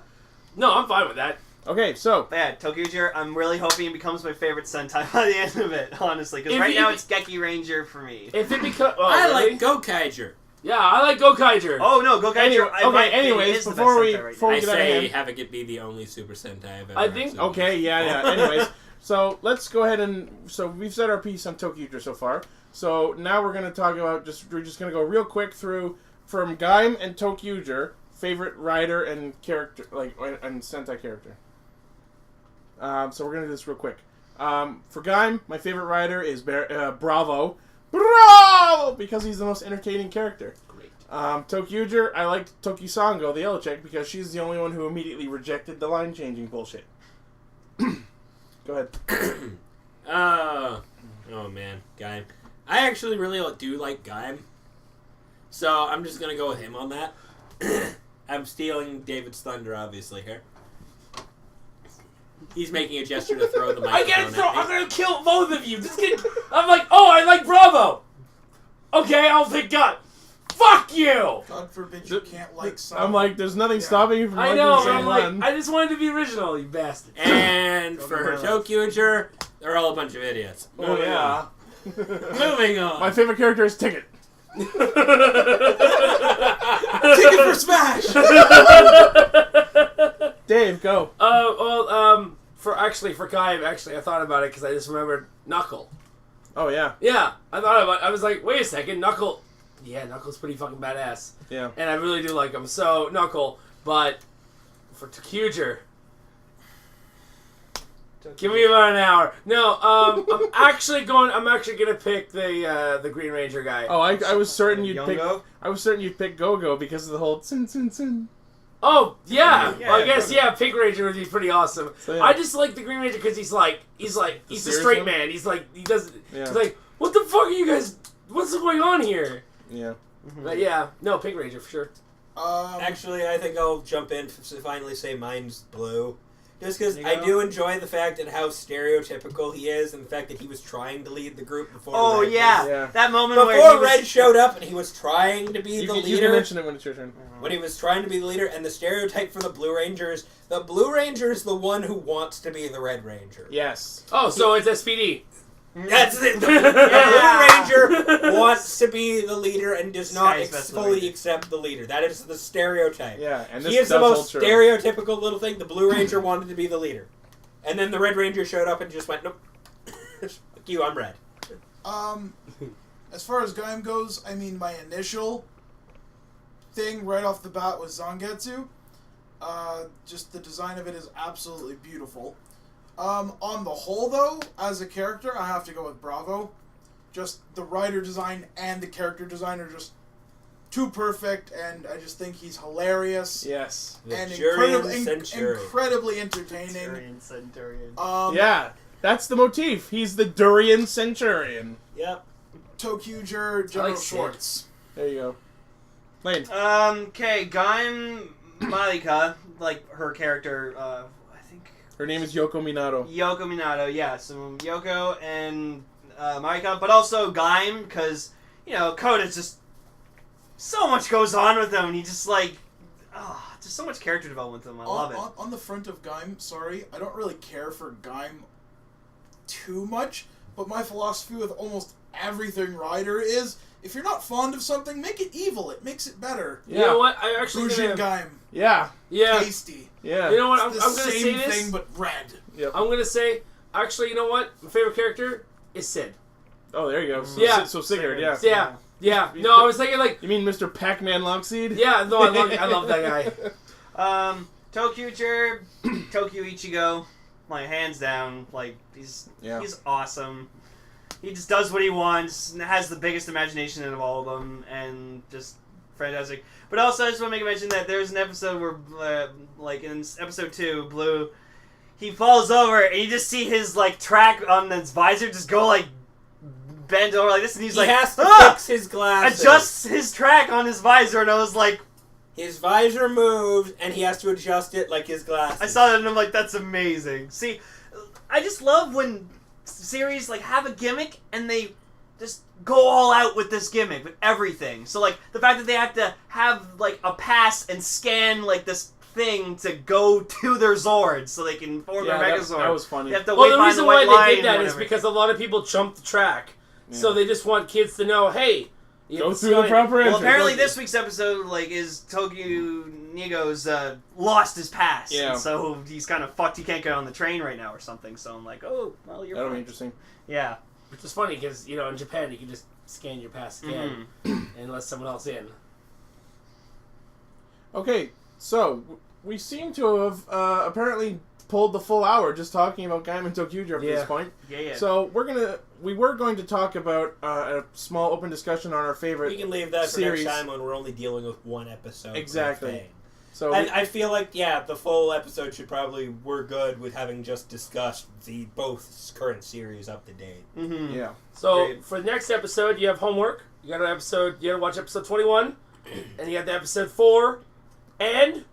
No, I'm fine with that. Okay, so But yeah, Tokyo Ichigo, I'm really hoping it becomes my favorite Sentai by the end of it, honestly. Because If right it- now if it's Geki Ranger for me. If it becomes, I really? like Gokaiger. Yeah, I like Gokaiger. Oh no, Gokaiger! Anyway- I might think anyways, is the before best we- Sentai right before now. we I get out of say hand. have it be the only Super Sentai I've ever I think- seen. okay, yeah. Anyways, so let's go ahead and we've said our piece on Tokyo so far. So now we're gonna talk about we're just gonna go real quick through from Gaim and Tokyo favorite rider and character and Sentai character. So we're gonna do this real quick. For Gaim, my favorite rider is Bravo, because he's the most entertaining character. Great. Tokyo, I liked Tokisango, the yellow chick, because she's the only one who immediately rejected the line changing bullshit. Go ahead. Oh man, Gaim. I actually really do like Gaim. So I'm just gonna go with him on that. I'm stealing David's thunder, obviously, here. He's making a gesture to throw the I microphone get it, so at me. I'm gonna kill both of you. Just kidding. I'm like, oh, I like Bravo. Okay, I'll pick God. Fuck you. God forbid you can't like something. I'm like, there's nothing stopping you from I liking know, the but same I'm like, one. I just wanted to be original, you bastard. And for Tokyo, they're all a bunch of idiots. Oh yeah. Moving on. My favorite character is Ticket. Ticket for Smash! Dave, go. For Gaim, I thought about it because I just remembered Knuckle. Oh yeah. Yeah, I was like, wait a second, Knuckle. Yeah, Knuckle's pretty fucking badass. Yeah. And I really do like him. So, Knuckle. But for Tokyo, give me about an hour. No, I'm actually gonna pick the Green Ranger guy. Oh, I was certain you'd pick. Yongo? I was certain you'd pick Go-Go because of the whole tsin. Oh, yeah. Yeah, Well, I guess, yeah. Pink Ranger would be pretty awesome. So, yeah. I just like the Green Ranger because he's a serious straight one? man. He's Yeah. like, what the fuck are you guys, what's going on here? Yeah. But yeah, no, Pink Ranger for sure. Actually, I think I'll jump in to finally say mine's Blue. Just because There I you go. do enjoy the fact that how stereotypical he is, and the fact that he was trying to lead the group before. Oh Red yeah. Yeah. That moment where he Before was... Red showed up and he was trying to be You the can leader. mention it when it's your turn. When he was trying to be the leader, and the stereotype for the Blue Ranger is the Blue Ranger is the one who wants to be the Red Ranger. Yes. Oh, so it's SPD. That's it. The Blue Ranger wants to be the leader and does not Sky's best fully Ranger. accept the leader. That is the stereotype. Yeah, and this He is the does hold most true. stereotypical little thing. The Blue Ranger wanted to be the leader. And then the Red Ranger showed up and just went, nope. Fuck you, I'm red. As far as Gaim goes, I mean, my initial thing right off the bat was Zangetsu. Just the design of it is absolutely beautiful. On the whole, though, as a character, I have to go with Bravo. Just the rider design and the character design are just too perfect, and I just think he's hilarious Yes. and Jurian Centurion. incredibly entertaining. Centurion. Yeah, that's the motif. He's the Durian Centurion. Yep. Tokyo General Sid. Schwartz. There you go. Lane. Okay, Gaim Malika, like her character, I think Her name is Yoko Minato. Yoko Minato, yeah, so Yoko and Marika, but also Gaim, because, Koda's just, so much goes on with him, and he just, like, just so much character development to them. I love it. On the front of Gaim, sorry, I don't really care for Gaim too much, but my philosophy with almost everything Rider is, if you're not fond of something, make it evil. It makes it better. You know what? I actually Bujin Gaim. Yeah. Tasty. Yeah. You know what? I'm It's going the to say same this. thing, but red. Yep. I'm going to say, actually, you know what? My favorite character is Sid. Oh, there you go. So, Yeah. So Sigurd, yeah. Yeah. No, I was thinking like. You mean Mr. Pac-Man Lockseed? Yeah. No, I love that guy. Tokyucher, Tokyo Ichigo, like hands down, like he's awesome. He just does what he wants and has the biggest imagination of all of them, and just fantastic. But also, I just want to make a mention that there's an episode where, like in episode 2, Blue, he falls over and you just see his like track on his visor just go like bent over like this, and he's he like has to fix his glasses. adjusts his track on his visor, and I was like. His visor moves, and he has to adjust it like his glasses. I saw that and I'm like, that's amazing. See, I just love when series like have a gimmick and they just go all out with this gimmick, with everything. So like the fact that they have to have like a pass and scan like this thing to go to their Zords so they can form their Megazord. That was funny. They have to Well, wait the behind reason the why white they did line that and is whatever. because a lot of people jumped the track. So they just want kids to know, hey, Go through the proper entrance. Well, apparently this week's episode like is Tokyo Nigo's lost his pass. Yeah. And so he's kind of fucked. He can't get on the train right now or something. So I'm like, oh, well, you're That'll be fine. interesting. Yeah. Which is funny because, you know, in Japan you can just scan your pass again and let someone else in. Okay, so we seem to have apparently pulled the full hour just talking about Gaim and Tokyuger up to this point. Yeah. So we were going to talk about a small open discussion on our favorite We can leave that for series. next time when we're only dealing with one episode. per Exactly. thing. So And I feel like, the full episode should probably we're good with having just discussed the both current series up to date. Mm-hmm. yeah. So Great. for the next episode, you have homework. You got to watch episode 21, and you got the episode 4, and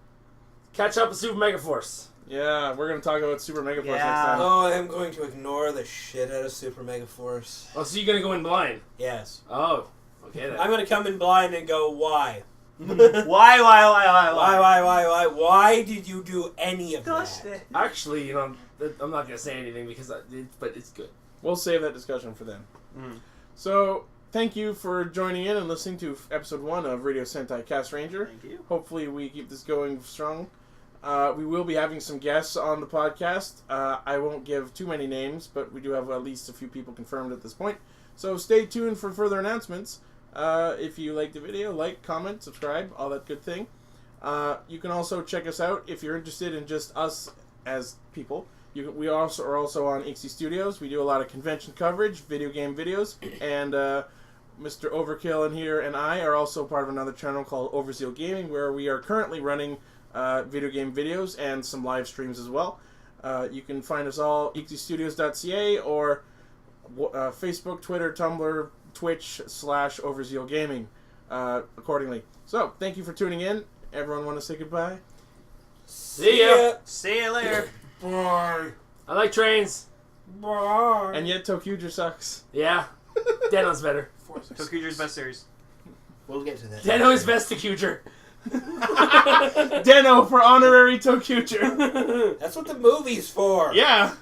catch up with Super Mega Force. Yeah, we're going to talk about Super Mega Force Yeah. next time. Oh, I am going to ignore the shit out of Super Mega Force. Oh, so you're gonna go in blind? Yes. Oh, okay then. I'm going to come in blind and go, why? Why? Why did you do any of that? Actually, you know, I'm not gonna say anything because, but it's good. We'll save that discussion for then. Mm. So, thank you for joining in and listening to episode 1 of Radio Sentai Castranger. Thank you. Hopefully we keep this going strong. We will be having some guests on the podcast. I won't give too many names, but we do have at least a few people confirmed at this point. So stay tuned for further announcements. If you like the video, like, comment, subscribe, all that good thing. You can also check us out if you're interested in just us as people. We also are also on Ixie Studios. We do a lot of convention coverage, video game videos, and Mr. Overkill in here and I are also part of another channel called Overzeal Gaming, where we are currently running video game videos and some live streams as well. You can find us all ixiestudios.ca or Facebook, Twitter, Tumblr, Twitch /Overzeal Gaming accordingly. So, thank you for tuning in. Everyone want to say goodbye? See ya. See you later. Bye. I like trains. Bye. And yet Tokyuger sucks. Yeah. Deno's better. Tokyuger's best series. We'll get to that. Deno is best Tokyuger. Deno for honorary Tokyuger. That's what the movie's for. Yeah.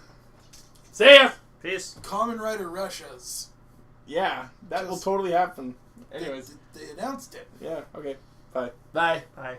See ya. Peace. Kamen Rider Russia's. Yeah. That will Just- totally happen. Anyways. They announced it. Yeah. Okay. Bye. Bye. Bye.